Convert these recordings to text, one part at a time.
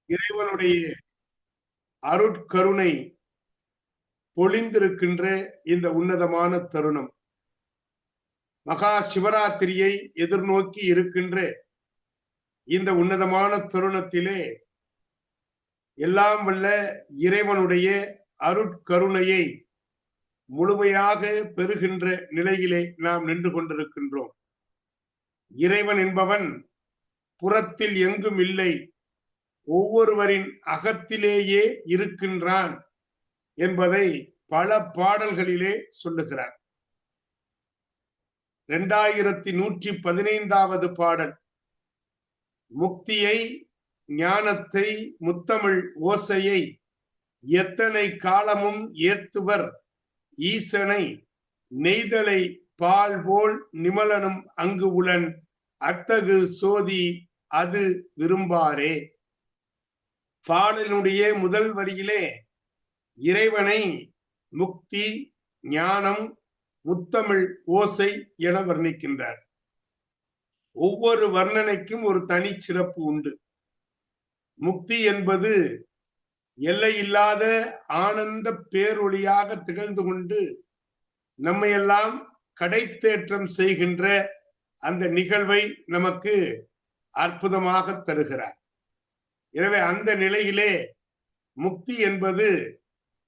இறைவனுடைய அருட்கருணை பொழிந்திருக்கின்ற இந்த உன்னதமான தருணம், மகா சிவராத்திரியை எதிர்நோக்கி இருக்கின்ற இந்த உன்னதமான தருணத்திலே எல்லாம் வல்ல இறைவனுடைய அருட்கருணையை முழுமையாக பெறுகின்ற நிலையிலே நாம் நின்று கொண்டிருக்கின்றோம். இறைவன் என்பவன் புறத்தில் எங்கும் இல்லை, ஒவ்வொருவரின் அகத்திலேயே இருக்கின்றான் என்பதை பல பாடல்களிலே சொல்லுகிறார். 2115வது பாடல், முக்தியை, ஞானத்தை, முத்தமிழ் ஓசையை எத்தனை காலமும் ஏத்துவர் ஈசனை, நெய்தலை பால் போல் நிமலனும் அங்கு உளன், அத்தகு சோதி அது விரும்பாரே. பாடலினுடைய முதல் வரியிலே இறைவனை முக்தி, ஞானம், முத்தமிழ் ஓசை என வர்ணிக்கின்றார். ஒவ்வொரு வர்ணனைக்கும் ஒரு தனி சிறப்பு உண்டு. முக்தி என்பது எல்லையில்லாத ஆனந்த பேரொளியாக திகழ்ந்து கொண்டு நம்மையெல்லாம் கடைத்தேற்றம் செய்கின்ற அந்த நிகழ்வை நமக்கு அற்புதமாக தருகிறார். எனவே அந்த நிலையிலே முக்தி என்பது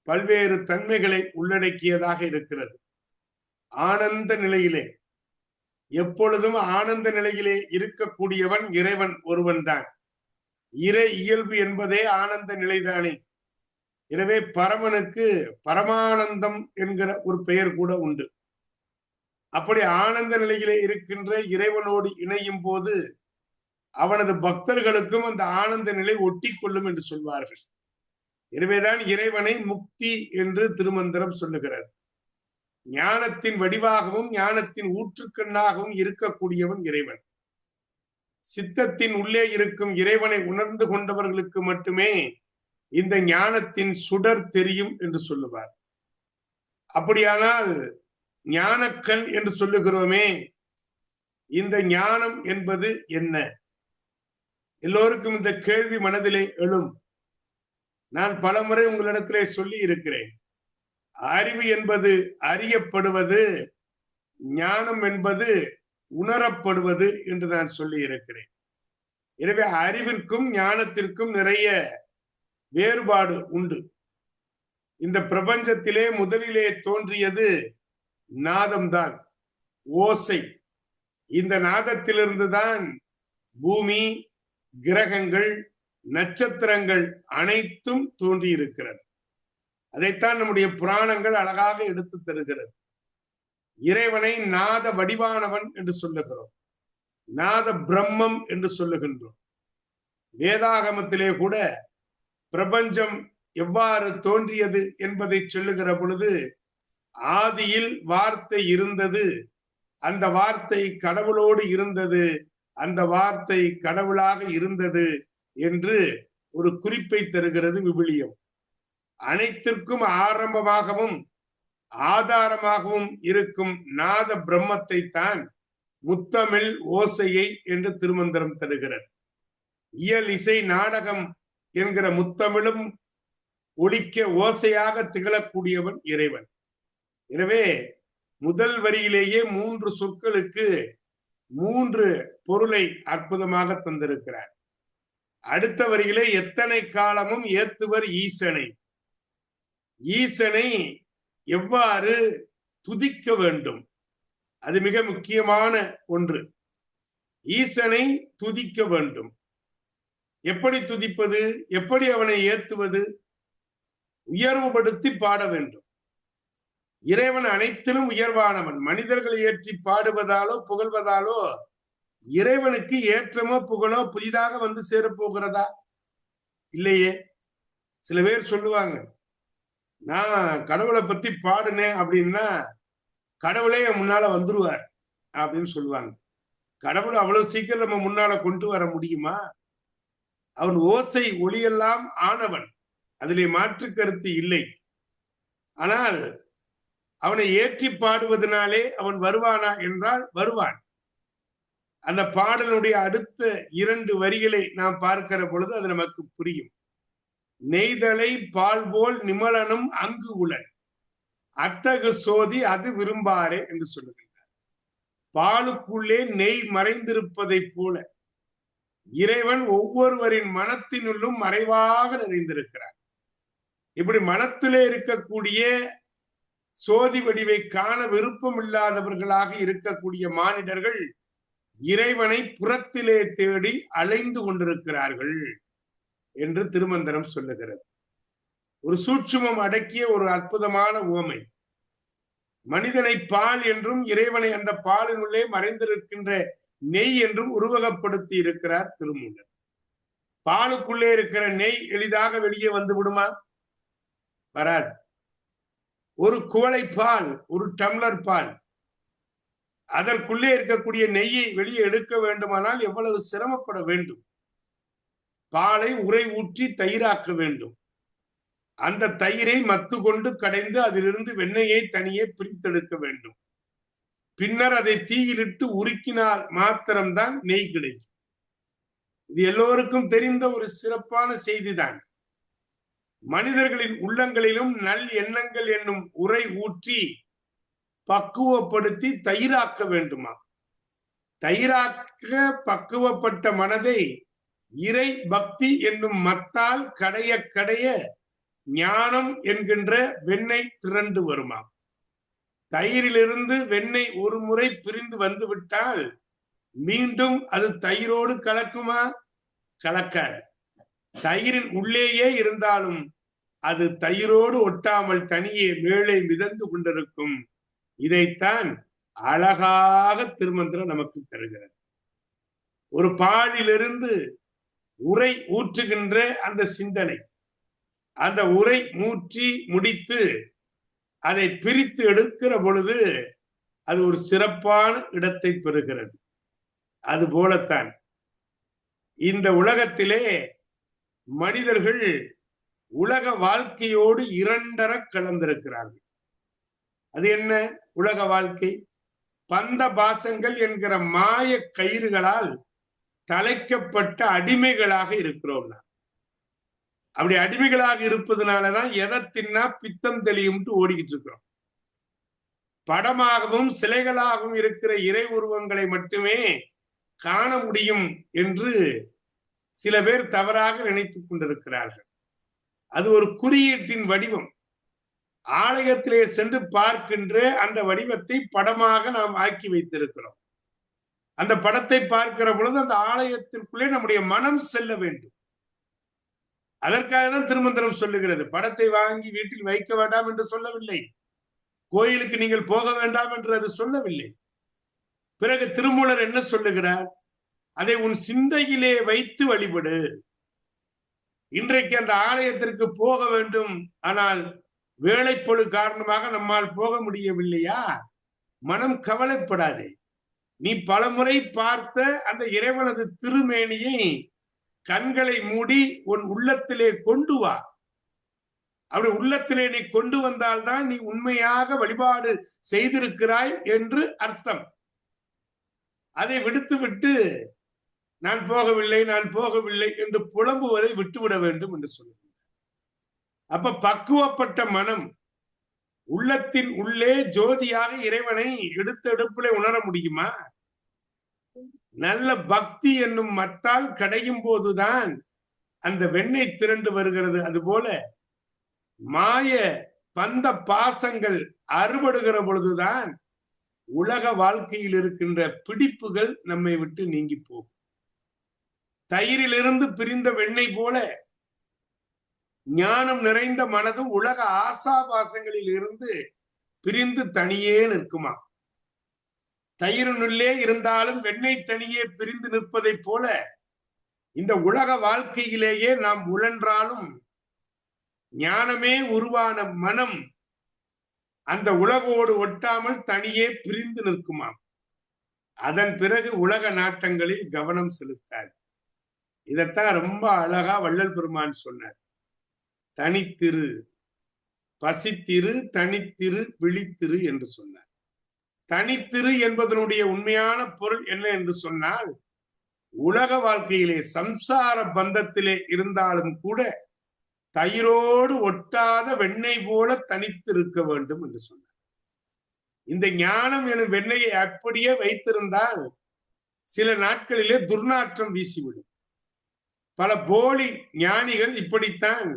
பல்வேறு தன்மைகளை உள்ளடக்கியதாக இருக்கிறது. ஆனந்த நிலையிலே, எப்பொழுதும் ஆனந்த நிலையிலே இருக்கக்கூடியவன் இறைவன் ஒருவன் தான். இறை இயல்பு என்பதே ஆனந்த நிலைதானே. எனவே பரமனுக்கு பரமானந்தம் என்கிற ஒரு பெயர் கூட உண்டு. அப்படி ஆனந்த நிலையிலே இருக்கின்ற இறைவனோடு இணையும் போது அவனது பக்தர்களுக்கும் அந்த ஆனந்த நிலை ஒட்டி கொள்ளும் என்று சொல்வார்கள். எனவேதான் இறைவனை முக்தி என்று திருமந்திரம் சொல்லுகிறது. ஞானத்தின் வடிவாகவும் ஞானத்தின் ஊற்றுக்கண்ணாகவும் இருக்கக்கூடியவன் இறைவன். சித்தத்தின் உள்ளே இருக்கும் இறைவனை உணர்ந்து கொண்டவர்களுக்கு மட்டுமே இந்த ஞானத்தின் சுடர் தெரியும் என்று சொல்லுவார். அப்படியானால் ஞானக்கண் என்று சொல்லுகிறோமே, இந்த ஞானம் என்பது என்ன? எல்லோருக்கும் இந்த கேள்வி மனதிலே எழும். நான் பலமுறை உங்களிடத்திலே சொல்லி இருக்கிறேன். அறிவு என்பது அறியப்படுவது, ஞானம் என்பது உணரப்படுவது என்று நான் சொல்லி இருக்கிறேன். எனவே அறிவிற்கும் ஞானத்திற்கும் நிறைய வேறுபாடு உண்டு. இந்த பிரபஞ்சத்திலே முதலிலே தோன்றியது நாதம்தான், ஓசை. இந்த நாதத்திலிருந்துதான் பூமி, கிரகங்கள், நட்சத்திரங்கள் அனைத்தும் தோன்றியிருக்கிறது. அதைத்தான் நம்முடைய புராணங்கள் அழகாக எடுத்து தருகிறது. இறைவனை நாத வடிவானவன் என்று சொல்லுகிறோம், நாத பிரம்மம் என்று சொல்லுகின்றோம். வேதாகமத்திலே கூட பிரபஞ்சம் எவ்வாறு தோன்றியது என்பதை சொல்லுகிற பொழுது, ஆதியில் வார்த்தை இருந்தது, அந்த வார்த்தை கடவுளோடு இருந்தது, அந்த வார்த்தை கடவுளாக இருந்தது என்று ஒரு குறிப்பை தருகிறது விவிலியம். அனைத்திற்கும் ஆரம்பமாகவும் ஆதாரமாகவும் இருக்கும் நாத பிரம்மத்தை தான் முத்தமிழ் ஓசையை என்று திருமந்திரம் தருகிறது. இயல், இசை, நாடகம் என்கிற முத்தமிழும் ஒலிக்க ஓசையாக திகழக்கூடியவன் இறைவன். எனவே முதல் வரியிலேயே 3 சொற்களுக்கு 3 பொருளை அற்புதமாக தந்திருக்கிறார். அடுத்த வரியிலே எத்தனை காலமும் ஏத்துவர் ஈசனை, ஈசனை எவ்வாறு துதிக்க வேண்டும், அது மிக முக்கியமான ஒன்று. ஈசனை துதிக்க வேண்டும். எப்படி துதிப்பது, எப்படி அவனை ஏத்துவது? உயர்வுபடுத்தி பாட வேண்டும். இறைவன் அனைத்திலும் உயர்வானவன். மனிதர்களை ஏற்றி பாடுவதாலோ புகழ்வதாலோ இறைவனுக்கு ஏற்றமோ புகழோ புதிதாக வந்து சேரப்போகிறதா? இல்லையே. சில பேர் சொல்லுவாங்க, நான் கடவுளை பத்தி பாடுனேன் அப்படின்னா கடவுளே முன்னால வந்துருவார் அப்படின்னு சொல்லுவாங்க. கடவுள் அவ்வளவு சீக்கிரம் நம்ம முன்னால கொண்டு வர முடியுமா? அவன் ஓசை ஒளியெல்லாம் ஆனவன், அதிலே மாற்று கருத்து இல்லை. ஆனால் அவனை ஏற்றி பாடுவதனாலே அவன் வருவானா என்றால் வருவான். அந்த பாடலுடைய அடுத்த 2 வரிகளை நாம் பார்க்கிற பொழுது அது நமக்கு புரியும். நெய்தலை பால் போல் நிமலனும் அங்கு உளன், அத்தகு சோதி அது விரும்பாரே என்று சொல்லுகின்றார். பாலுக்குள்ளே நெய் மறைந்திருப்பதை போல இறைவன் ஒவ்வொருவரின் மனத்தினுள்ளும் மறைவாக நிறைந்திருக்கிறார். இப்படி மனத்திலே இருக்கக்கூடிய சோதி வடிவை காண விருப்பம் இல்லாதவர்களாக இருக்கக்கூடிய மானிடர்கள் இறைவனை புறத்திலே தேடி அலைந்து கொண்டிருக்கிறார்கள் என்று திருமந்திரம் சொல்லுகிறது. ஒரு சூட்சுமம் அடக்கிய ஒரு அற்புதமான உவமை. மனிதனை பால் என்றும் இறைவனை அந்த பாலினுள்ளே மறைந்திருக்கின்ற நெய் என்றும் உருவகப்படுத்தி இருக்கிறார் திருமூலர். பாலுக்குள்ளே இருக்கிற நெய் எளிதாக வெளியே வந்து விடுமா? வராது. ஒரு குவளை பால், ஒரு டம்ளர் பால், அதற்குள்ளே இருக்கக்கூடிய நெய்யை வெளியே எடுக்க வேண்டுமானால் எவ்வளவு சிரமப்பட வேண்டும். பாலை உரை ஊற்றி தயிராக்க வேண்டும். அந்த தயிரை மத்து கொண்டு கடைந்து அதிலிருந்து வெண்ணெயை தனியே பிரித்தெடுக்க வேண்டும். பின்னர் அதை தீயிலிட்டு உருக்கினால் மாத்திரம்தான் நெய் கிடைக்கும். இது எல்லோருக்கும் தெரிந்த ஒரு சிறப்பான செய்திதான். மனிதர்களின் உள்ளங்களிலும் நல் எண்ணங்கள் என்னும் உரை ஊற்றி பக்குவப்படுத்தி தயிராக்க வேண்டுமா? தயிராக்க பக்குவப்பட்ட மனதை இறை பக்தி என்னும் மத்தால் கடைய கடைய ஞானம் என்கின்ற வெண்ணெய் திரண்டு வருமா? தயிரிலிருந்து வெண்ணெய் ஒரு முறை பிரிந்து வந்து விட்டால் மீண்டும் அது தயிரோடு கலக்குமா? கலக்காது. தயிரின் உள்ளேயே இருந்தாலும் அது தயிரோடு ஒட்டாமல் தனியே மேலே மிதந்து கொண்டிருக்கும். இதைத்தான் அழகாக திருமந்திரம் நமக்கு தருகிறது. ஒரு பாலிலிருந்து உரை ஊற்றுகின்ற அந்த சிந்தனை, அந்த உரை ஊற்றி முடித்து அதை பிரித்து எடுக்கிற பொழுது அது ஒரு சிறப்பான இடத்தை பெறுகிறது. அது போலத்தான் இந்த உலகத்திலே மனிதர்கள் உலக வாழ்க்கையோடு இரண்டர கலந்திருக்கிறார்கள். அது என்ன உலக வாழ்க்கை? பந்த பாசங்கள் என்கிற மாய கயிறுகளால் தலைக்கப்பட்ட அடிமைகளாக இருக்கிறோம். அப்படி அடிமைகளாக இருப்பதனாலதான் எதை தின்னா பித்தம் தெளியும்ட்டு ஓடிக்கிட்டு இருக்கிறோம். படமாகவும் சிலைகளாகவும் இருக்கிற இறை உருவங்களை மட்டுமே காண முடியும் என்று சில பேர் தவறாக நினைத்துக் கொண்டிருக்கிறார்கள். அது ஒரு குறியீட்டின் வடிவம். ஆலயத்திலே சென்று பார்க்கின்ற அந்த வடிவத்தை படமாக நாம் ஆக்கி வைத்திருக்கிறோம். அந்த படத்தை பார்க்கிற பொழுது அந்த ஆலயத்திற்குள்ளே நம்முடைய மனம் செல்ல வேண்டும். அதற்காக தான் திருமந்திரம் சொல்லுகிறது. படத்தை வாங்கி வீட்டில் வைக்க வேண்டாம் என்று சொல்லவில்லை. கோயிலுக்கு நீங்கள் போக வேண்டாம் என்று அது சொல்லவில்லை. பிறகு திருமூலர் என்ன சொல்லுகிறார்? அதை உன் சிந்தையிலே வைத்து வழிபடு. இன்றைக்கு அந்த ஆலயத்திற்கு போக வேண்டும், ஆனால் வேலைப்பொழு காரணமாக நம்மால் போக முடியவில்லையா? மனம் கவலைப்படாதே. நீ பலமுறை பார்த்த அந்த இறைவனது திருமேனியை கண்களை மூடி உன் உள்ளத்திலே கொண்டு வா. அப்படி உள்ளத்திலே நீ கொண்டு வந்தால்தான் நீ உண்மையாக வழிபாடு செய்திருக்கிறாய் என்று அர்த்தம். அதை விடுத்துவிட்டு நான் போகவில்லை என்று புலம்புவதை விட்டுவிட வேண்டும் என்று சொல்லுகிறார். அப்ப பக்குவப்பட்ட மனம் உள்ளத்தின் உள்ளே ஜோதியாக இறைவனை எடுப்பிலே உணர முடியுமா? நல்ல பக்தி என்னும் மத்தால் கடையும் போதுதான் அந்த வெண்ணெய் திரண்டு வருகிறது. அதுபோல மாய பந்த பாசங்கள் அறுபடுகிற பொழுதுதான் உலக வாழ்க்கையில் இருக்கின்ற பிடிப்புகள் நம்மை விட்டு நீங்கி போகும். தயிரிலிருந்து பிரிந்த வெண்ணெய் போல ஞானம் நிறைந்த மனதும் உலக ஆசாபாசங்களில் இருந்து பிரிந்து தனியே நிற்குமா? தயிரினுள்ளே இருந்தாலும் வெண்ணெய் தனியே பிரிந்து நிற்பதை போல இந்த உலக வாழ்க்கையிலேயே நாம் உழன்றாலும் ஞானமே உருவான மனம் அந்த உலகோடு ஒட்டாமல் தனியே பிரிந்து நிற்குமாம். அதன் பிறகு உலக நாட்டங்களில் கவனம் செலுத்தார். இதத்தான் ரொம்ப அழகா வள்ளல் பெருமான் சொன்னார். தனித்திரு, பசித்திரு, தனித்திரு, விழித்திரு என்று சொன்னார். தனித்திரு என்பதனுடைய உண்மையான பொருள் என்ன என்று சொன்னால், உலக வாழ்க்கையிலே சம்சார பந்தத்திலே இருந்தாலும் கூட தயிரோடு ஒட்டாத வெண்ணெய் போல தனித்திருக்க வேண்டும் என்று சொன்னார். இந்த ஞானம் எனும் வெண்ணெயை அப்படியே வைத்திருந்தால் சில நாட்களிலே துர்நாற்றம் வீசிவிடும். பல போலி ஞானிகள் இப்படித்தான்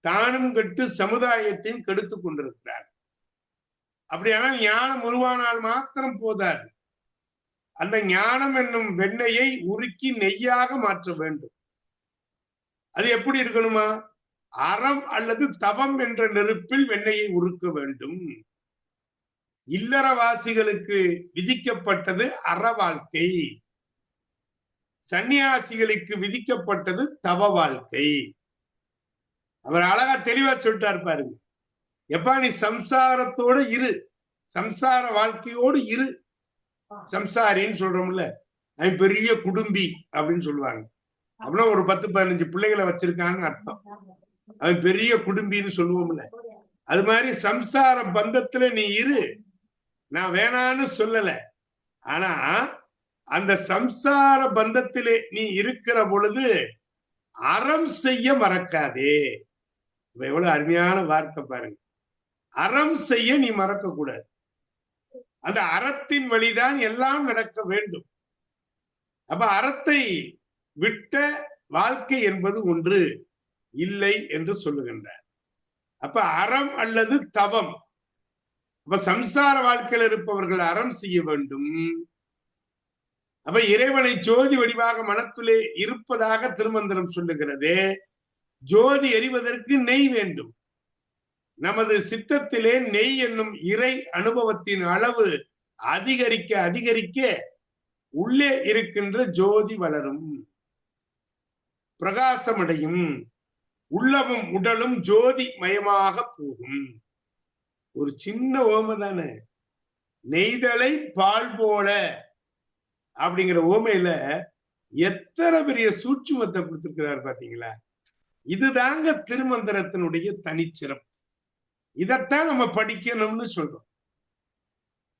தானும் கெட்டு சமுதாயத்தையும் கெடுத்துக் கொண்டிருக்கிறார். அப்படியானால் ஞானம் உருவானால் மாத்திரம் போதாது, அந்த ஞானம் என்னும் வெண்ணெயை உருக்கி நெய்யாக மாற்ற வேண்டும். அது எப்படி இருக்கணுமா? அறம் அல்லது தவம் என்ற நெருப்பில் வெண்ணெயை உருக்க வேண்டும். இல்லறவாசிகளுக்கு விதிக்கப்பட்டது அற வாழ்க்கை, சன்னியாசிகளுக்கு விதிக்கப்பட்டது தவ வாழ்க்கை. அவர் அழகா தெளிவா சொல்லிட்டார் பாருங்க. எப்பா நீ சம்சாரத்தோடு இரு, சம்சார வாழ்க்கையோடு இரு. சம்சாரின்னு சொல்றோம்ல, அவன் பெரிய குடும்பி அப்படின்னு சொல்லுவாங்க. அப்படின்னா ஒரு 10-15 பிள்ளைகளை வச்சிருக்கான்னு அர்த்தம். அவன் பெரிய குடும்பின்னு சொல்லுவோம்ல, அது மாதிரி சம்சார பந்தத்துல நீ இரு, நான் வேணான்னு சொல்லல. ஆனா அந்த சம்சார பந்தத்திலே நீ இருக்கிற பொழுது அறம் செய்ய மறக்காதே. எவ்வளவு அருமையான வார்த்தை பாருங்க. அறம் செய்ய நீ மறக்க கூடாது. அந்த அறத்தின் வழிதான் எல்லாம் நடக்க வேண்டும். அப்ப அறத்தை விட்ட வாழ்க்கை என்பது ஒன்று இல்லை என்று சொல்லுகின்றார். அப்ப அறம் அல்லது தவம். அப்ப சம்சார வாழ்க்கையில் இருப்பவர்கள் அறம் செய்ய வேண்டும். அப்ப இறைவனை ஜோதி வடிவாக மனத்திலே இருப்பதாக திருமந்திரம் சொல்லுகிறது. ஜோதி எரிவதற்கு நெய் வேண்டும். நமது சித்தத்திலே நெய் என்னும் இறை அனுபவத்தின் அளவு அதிகரிக்க அதிகரிக்க உள்ளே இருக்கின்ற ஜோதி வளரும், பிரகாசமடையும், உள்ளமும் உடலும் ஜோதி மயமாக போகும். ஒரு சின்ன ஓமை தானே, நெய்தலை பால் போல அப்படிங்கிற ஓமையில எத்தனை பெரிய சூட்சுமத்தை கொடுத்திருக்கிறார் பாத்தீங்களா? இதுதாங்க திருமந்திரத்தினுடைய தனிச்சிறப்பு. இதைத்தான் நம்ம படிக்கணும்னு சொல்றோம்.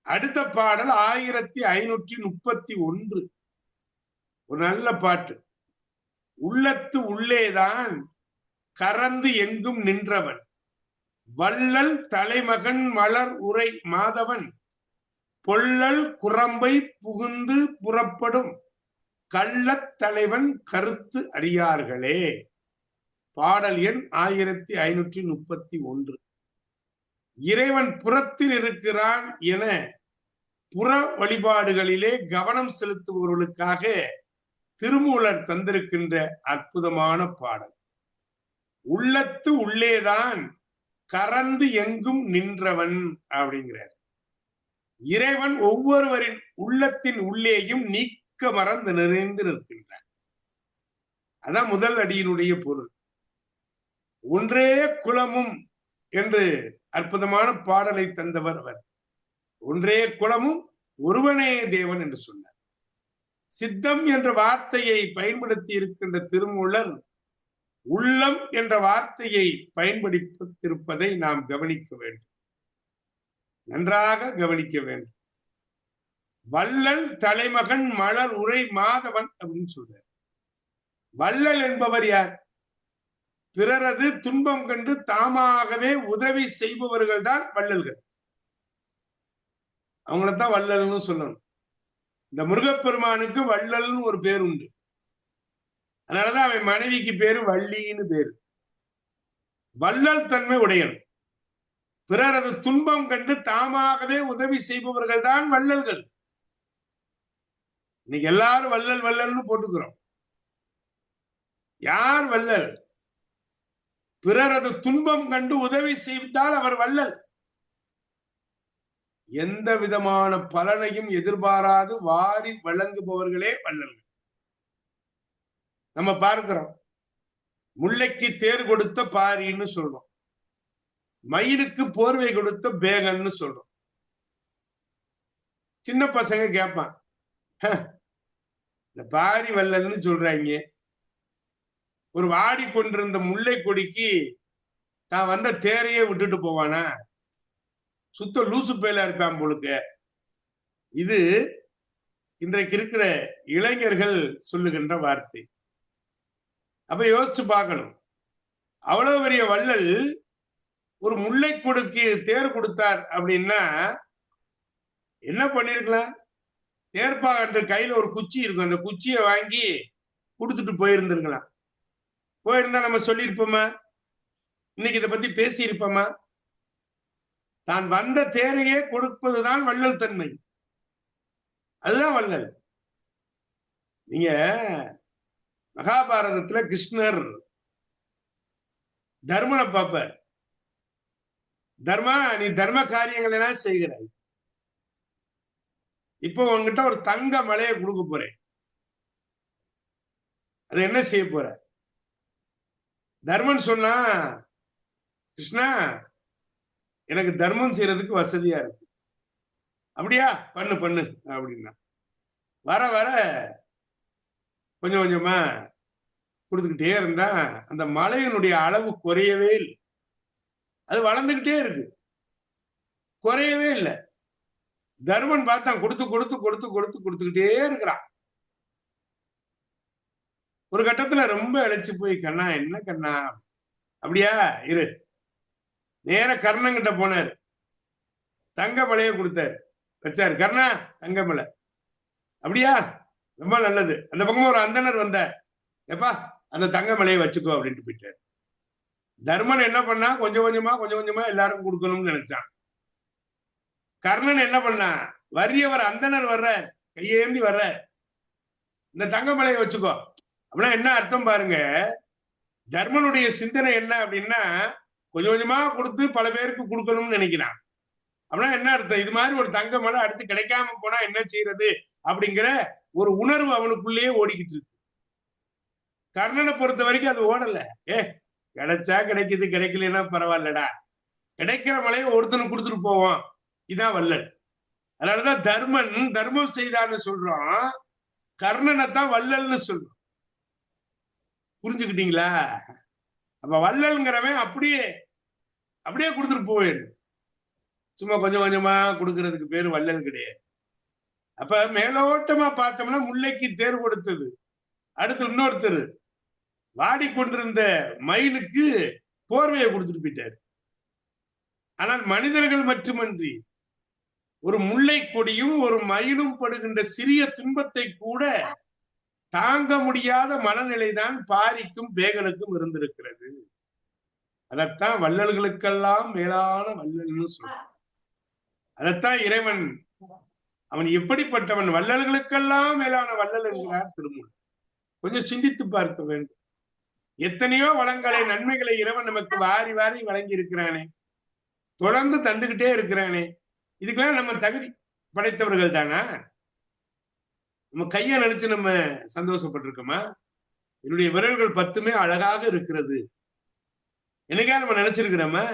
அடுத்த பாடல் 1531, ஒரு நல்ல பாட்டு. உள்ளத்து உள்ளேதான் கறந்து எங்கும் நின்றவன், வள்ளல் தலைமகன் மலர் உரை மாதவன், பொள்ளல் குரம்பை புகுந்து புறப்படும் கள்ளத் தலைவன் கருத்து அறியார்களே. பாடல் எண் 1531. இறைவன் புறத்தில் இருக்கிறான் என புற வழிபாடுகளிலே கவனம் செலுத்துபவர்களுக்காக திருமூலர் தந்திருக்கின்ற அற்புதமான பாடல். உள்ளத்து உள்ளேதான் கறந்து எங்கும் நின்றவன் அப்படிங்கிறார். இறைவன் ஒவ்வொருவரின் உள்ளத்தின் உள்ளேயும் நீக்க மறந்து நிறைந்து நிற்கின்றான். அதான் முதல் அடியினுடைய பொருள். ஒன்றே குலமும் என்று அற்புதமான பாடலை தந்தவர் அவர். ஒன்றே குலமும் ஒருவனே தேவன் என்று சொன்னார். சித்தம் என்ற வார்த்தையை பயன்படுத்தி இருக்கின்ற திருமூலர் உள்ளம் என்ற வார்த்தையை பயன்படுத்தியிருப்பதை நாம் கவனிக்க வேண்டும், நன்றாக கவனிக்க வேண்டும். வள்ளல் தலைமகன் மலர் உரை மாதவன் அப்படின்னு சொல்றார். வள்ளல் என்பவர் யார்? பிறரது துன்பம் கண்டு தாமாகவே உதவி செய்பவர்கள் தான் வள்ளல்கள். அவங்களத்தான் வள்ளல்னு சொல்லணும். இந்த முருகப்பெருமானுக்கு வள்ளல்னு ஒரு பேர் உண்டு. அதனாலதான் அவன் மனைவிக்கு பேரு வள்ளின்னு பேரு. வள்ளல் தன்மை உடையன். பிறரது துன்பம் கண்டு தாமாகவே உதவி செய்பவர்கள் தான் வள்ளல்கள். இன்னைக்கு எல்லாரும் வள்ளல் வள்ளல்னு போட்டுக்கிறோம். யார் வள்ளல்? பிறரது துன்பம் கண்டு உதவி செய்தால் அவர் வள்ளல். எந்த விதமான பலனையும் எதிர்பாராது வாரி வழங்குபவர்களே வள்ளல்கள். நம்ம பார்க்கிறோம், முல்லைக்கு தேர் கொடுத்த பாரின்னு சொல்றோம், மயிலுக்கு போர்வை கொடுத்த பேகன்னு சொல்றோம். சின்ன பசங்க கேட்பான், இந்த பாரி வள்ளல்னு சொல்றாங்க, ஒரு வாடி கொண்டிருந்த முல்லை கொடிக்கு தான் வந்த தேரையே விட்டுட்டு போவானா? சுத்த லூசு பேல இருக்கான் போலுக்கு. இது இன்றைக்கு இருக்கிற இளைஞர்கள் சொல்லுகின்ற வார்த்தை. அப்ப யோசிச்சு பார்க்கணும். அவ்வளவு பெரிய வள்ளல் ஒரு முல்லை கொடுக்கு தேர் கொடுத்தார் அப்படின்னா என்ன பண்ணிருக்கலாம்? தேர்ப்பாகன்ற கையில ஒரு குச்சி இருக்கும், அந்த குச்சியை வாங்கி கொடுத்துட்டு போயிருந்திருக்கலாம். போயிருந்தா நம்ம சொல்லியிருப்போமா? இன்னைக்கு இதை பத்தி பேசி இருப்போமா? தான் வந்த தேரையே கொடுப்பதுதான் வள்ளல் தன்மை. அதுதான் வள்ளல். நீங்க மகாபாரதத்துல கிருஷ்ணர் தர்மனை பார்ப்பார். தர்மா, நீ தர்ம காரியங்கள் எல்லாம் செய்கிறாய், இப்போ உங்ககிட்ட ஒரு தங்க மலையை கொடுக்க போறேன், அது என்ன செய்ய போற? தர்மன் சொன்னா, கிருஷ்ணா எனக்கு தர்மம் செய்யறதுக்கு வசதியா இருக்கு. அப்படியா, பண்ணு பண்ணு அப்படின்னா வர வர கொஞ்சம் கொஞ்சமா கொடுத்துக்கிட்டே இருந்தா அந்த மலையினுடைய அளவு குறையவே இல்லை. அது வளர்ந்துகிட்டே இருக்கு, குறையவே இல்லை. தர்மன் பார்த்தான், கொடுத்து கொடுத்து கொடுத்து கொடுத்து கொடுத்துக்கிட்டே இருக்கிறான். ஒரு கட்டத்துல ரொம்ப இழைச்சு போய், கண்ணா என்ன கண்ணா, அப்படியா இரு, நேர கர்ணங்கிட்ட போனாரு, தங்க மலையை கொடுத்தாரு, வச்சாரு. கர்ணா தங்க மலை, அப்படியா ரொம்ப நல்லது. அந்த பக்கமா ஒரு அந்தனர் வந்தார், எப்பா அந்த தங்க மலையை வச்சுக்கோ அப்படின்ட்டு போயிட்டாரு. தர்மன் என்ன பண்ணா, கொஞ்சம் கொஞ்சமா கொஞ்சம் கொஞ்சமா எல்லாருக்கும் கொடுக்கணும்னு நினைச்சான். கர்ணன் என்ன பண்ணா, வறியவர் அந்தனர் வர்ற, கையேந்தி வர்ற, இந்த தங்க மலையை வச்சுக்கோ அப்படின்னா என்ன அர்த்தம் பாருங்க. தர்மனுடைய சிந்தனை என்ன அப்படின்னா, கொஞ்சம் கொஞ்சமா கொடுத்து பல பேருக்கு கொடுக்கணும்னு நினைக்கிறான். அப்படின்னா என்ன அர்த்தம், இது மாதிரி ஒரு தங்க மலை அடுத்து கிடைக்காம போனா என்ன செய்யறது அப்படிங்கிற ஒரு உணர்வு அவனுக்குள்ளேயே ஓடிக்கிட்டு இருக்கு. கர்ணனை பொறுத்த வரைக்கும் அது ஓடல. கிடைச்சா கிடைக்குது, கிடைக்கலன்னா பரவாயில்லடா, கிடைக்கிற மலையை ஒருத்தனுக்கு கொடுத்துட்டு போவோம், இதான் வள்ளல். அதனாலதான் தர்மன் தர்மம் செய்தான்னு சொல்றோம், கர்ணனை தான் வள்ளல்னு சொல்றோம். புரிஞ்சுக்கிட்டீங்களா? அப்ப வள்ளல்ங்கிறவன் அப்படியே அப்படியே கொடுத்துட்டு போயிரு, சும்மா கொஞ்சம் கொஞ்சமா கொடுக்கறதுக்கு பேரு வள்ளல் கிடையாது. அப்ப மேலோட்டமா பார்த்தோம்னா முல்லைக்கு தேர் கொடுத்தது, அடுத்து இன்னொருத்தர் வாடிக்கொண்டிருந்த மயிலுக்கு போர்வையை கொடுத்துட்டு போயிட்டாரு. ஆனால் மனிதர்கள் மட்டுமன்றி ஒரு முல்லை கொடியும் ஒரு மயிலும் படுகின்ற சிறிய துன்பத்தை கூட தாங்க முடியாத மனநிலைதான் பாரிக்கும் பேகனுக்கும் இருந்திருக்கிறது. அதத்தான் வள்ளல்களுக்கெல்லாம் மேலான வள்ளல்னு சொல்றான். அதத்தான் இறைவன் அவன் எப்படிப்பட்டவன், வள்ளல்களுக்கெல்லாம் மேலான வள்ளல் என்கிறார் திருமூலர். கொஞ்சம் சிந்தித்து பார்க்க வேண்டும். எத்தனையோ வளங்களை நன்மைகளை இறைவன் நமக்கு வாரி வாரி வழங்கி இருக்கிறானே, தொடர்ந்து தந்துகிட்டே இருக்கிறானே, இதுக்கெல்லாம் நம்ம தகுதி படைத்தவர்கள் தானா? நம்ம கைய நினைச்சு நம்ம சந்தோஷப்பட்டிருக்கோமா? என்னுடைய விரல்கள் 10மே அழகாக இருக்கிறது, என்னைக்கா நம்ம நினைச்சிருக்கிறோமா?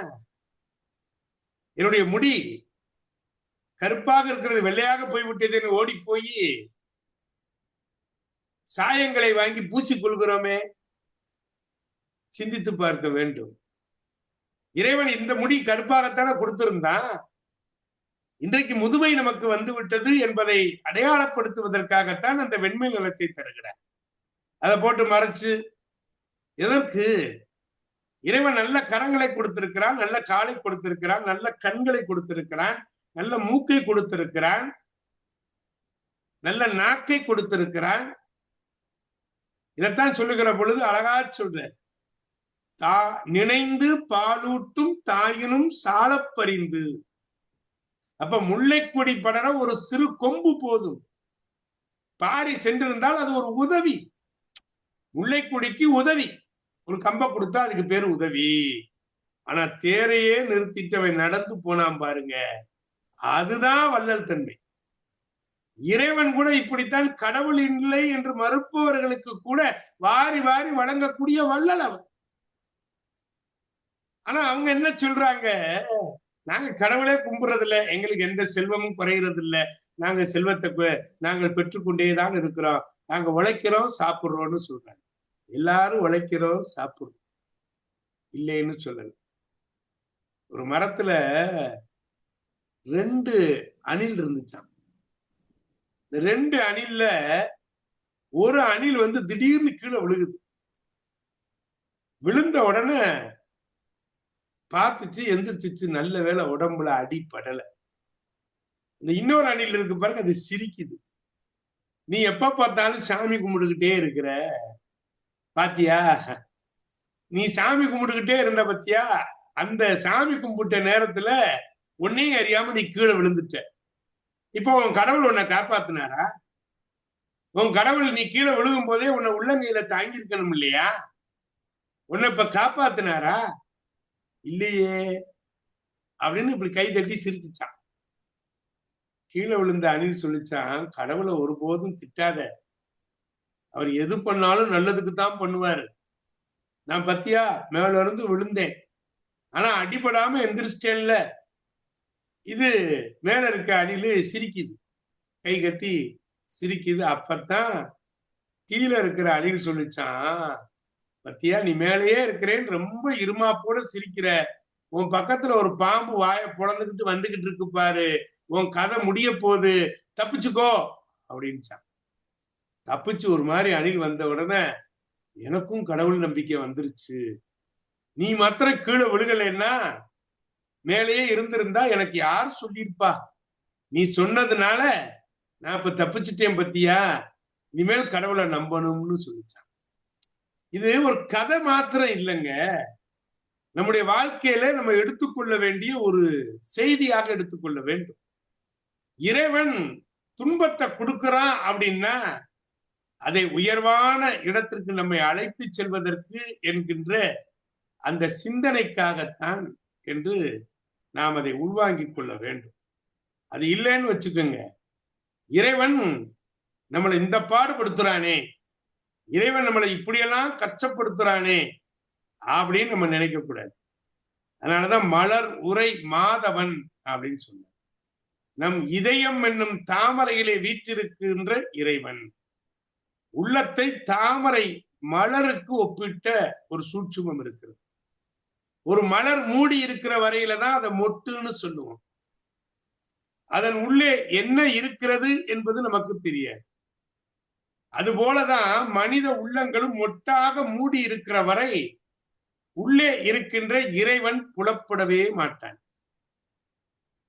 என்னுடைய முடி கருப்பாக இருக்கிறது, வெள்ளையாக போய்விட்டதுன்னு ஓடி போய் சாயங்களை வாங்கி பூசிக் கொள்கிறோமே, சிந்தித்து பார்க்க வேண்டும். இறைவன் இந்த முடி கருப்பாகத்தானே கொடுத்திருந்தான். இன்றைக்கு முதுமை நமக்கு வந்து விட்டது என்பதை அடையாளப்படுத்துவதற்காகத்தான் அந்த வெண்மை நிலத்தை தருகிறார். அதை போட்டு மறைச்சு எதற்கு? இறைவன் நல்ல கரங்களை கொடுத்திருக்கிறான், நல்ல காலை கொடுத்திருக்கிறான், நல்ல கண்களை கொடுத்திருக்கிறான், நல்ல மூக்கை கொடுத்திருக்கிறான், நல்ல நாக்கை கொடுத்திருக்கிறான். இதைத்தான் சொல்லுகிற பொழுது அழகா சொல்ற, நினைந்து பாலூட்டும் தாயினும் சாலப்பறிந்து. அப்ப முல்லைக்கொடி படர ஒரு சிறு கொம்பு போதும். பாரி சென்றிருந்தால் அது ஒரு உதவி, முல்லைக்கொடிக்கு உதவி. ஒரு கம்பை கொடுத்தா அதுக்கு பேரு உதவி. ஆனா தேரையே நிறுத்திட்டவன் நடந்து போனான் பாருங்க, அதுதான் வள்ளல் தன்மை. இறைவன் கூட இப்படித்தான், கடவுள் இல்லை என்று மறுப்பவர்களுக்கு கூட வாரி வாரி வழங்கக்கூடிய வள்ளல் அவன். ஆனா அவங்க என்ன சொல்றாங்க, நாங்க கடவுளே கும்பிடுறது இல்ல, எங்களுக்கு எந்த செல்வமும் குறைகிறது இல்ல, நாங்க செல்வத்தை நாங்கள் பெற்றுக்கொண்டேதான் இருக்கிறோம், நாங்க உழைக்கிறோம் சாப்பிடுறோம்னு சொல்றாங்க. எல்லாரும் உழைக்கிறோம் சாப்பிடுறோம் இல்லைன்னு சொல்லல. ஒரு மரத்துல 2 அணில் இருந்துச்சான். 2 அணில்ல ஒரு அணில் வந்து திடீர்னு கீழே விழுகுது. விழுந்த உடனே பார்த்துச்சு, எந்திரிச்சிச்சு. நல்ல வேளை உடம்புல அடிபடல. இந்த இன்னொரு அணில் இருக்கு பாருங்க, அது சிரிக்குது. நீ எப்ப பார்த்தாலும் சாமி கும்பிட்டுக்கிட்டே இருக்கிற பாத்தியா, நீ சாமி கும்பிட்டுக்கிட்டே இருந்த பத்தியா, அந்த சாமி கும்பிட்ட நேரத்துல உன்னையும் அறியாம நீ கீழே விழுந்துட்ட. இப்போ உன் கடவுள் உன்னை காப்பாத்தினாரா? உன் கடவுள் நீ கீழே விழுகும் போதே உன்னை உள்ளங்கையில தாங்கி இருக்கணும் இல்லையா? உன்னை இப்ப காப்பாத்தினாரா? இல்லையே அப்படின்னு இப்படி கை தட்டி சிரிச்சுச்சான். கீழே விழுந்த அணில் சொல்லிச்சான், கடவுளை ஒருபோதும் திட்டாத, அவர் எது பண்ணாலும் நல்லதுக்கு தான் பண்ணுவாரு. நான் பத்தியா மேல இருந்து விழுந்தேன், ஆனா அடிபடாம எந்திரிச்சிட்டேன்ல. இது மேல இருக்க அணில் சிரிக்குது, கை கட்டி சிரிக்குது. அப்பத்தான் கீழே இருக்கிற அணில் சொல்லிச்சான், பத்தியா நீ மேலேயே இருக்கிறேன்னு ரொம்ப இருமாப்போட சிரிக்கிற, உன் பக்கத்துல ஒரு பாம்பு வாய பொழந்துகிட்டு வந்துகிட்டு இருக்கு பாரு, உன் கதை முடிய போகுது, தப்பிச்சுக்கோ அப்படின்னுச்சான். தப்பிச்சு ஒரு மாதிரி அணில் வந்த உடனே எனக்கும் கடவுள் நம்பிக்கை வந்துருச்சு. நீ மாத்திரம் கீழே விழுகலைன்னா மேலேயே இருந்திருந்தா எனக்கு யார் சொல்லியிருப்பா, நீ சொன்னதுனால நான் இப்ப தப்பிச்சுட்டேன் பத்தியா, இனிமேல் கடவுளை நம்பணும்னு சொல்லிச்சான். இது ஒரு கதை மாத்திரம் இல்லைங்க, நம்முடைய வாழ்க்கையில நம்ம எடுத்துக்கொள்ள வேண்டிய ஒரு செய்தியாக எடுத்துக்கொள்ள வேண்டும். இறைவன் துன்பத்தை கொடுக்கிறான் அப்படின்னா அதை உயர்வான இடத்திற்கு நம்மை அழைத்து செல்வதற்கு என்கின்ற அந்த சிந்தனைக்காகத்தான் என்று நாம் அதை உள்வாங்கிக் கொள்ள வேண்டும். அது இல்லைன்னு வச்சுக்கோங்க, இறைவன் நம்மளை இந்த பாடுபடுத்துறானே, இறைவன் நம்மளை இப்படியெல்லாம் கஷ்டப்படுத்துறானே அப்படின்னு நம்ம நினைக்க கூடாது. அதனாலதான் மலர் உரை மாதவன் அப்படின்னு சொன்னார். நம் இதயம் என்னும் தாமரையிலே வீற்றிருக்கின்ற இறைவன். உள்ளத்தை தாமரை மலருக்கு ஒப்பிட்ட ஒரு சூட்சுமம் இருக்கிறது. ஒரு மலர் மூடி இருக்கிற வரையில தான் அதை மொட்டுன்னு சொல்லுவோம். அதன் உள்ளே என்ன இருக்கிறது என்பது நமக்கு தெரியாது. அது போலதான் மனித உள்ளங்களும் மொட்டாக மூடி இருக்கிற வரை உள்ளே இருக்கின்ற இறைவன் புலப்படவே மாட்டான்.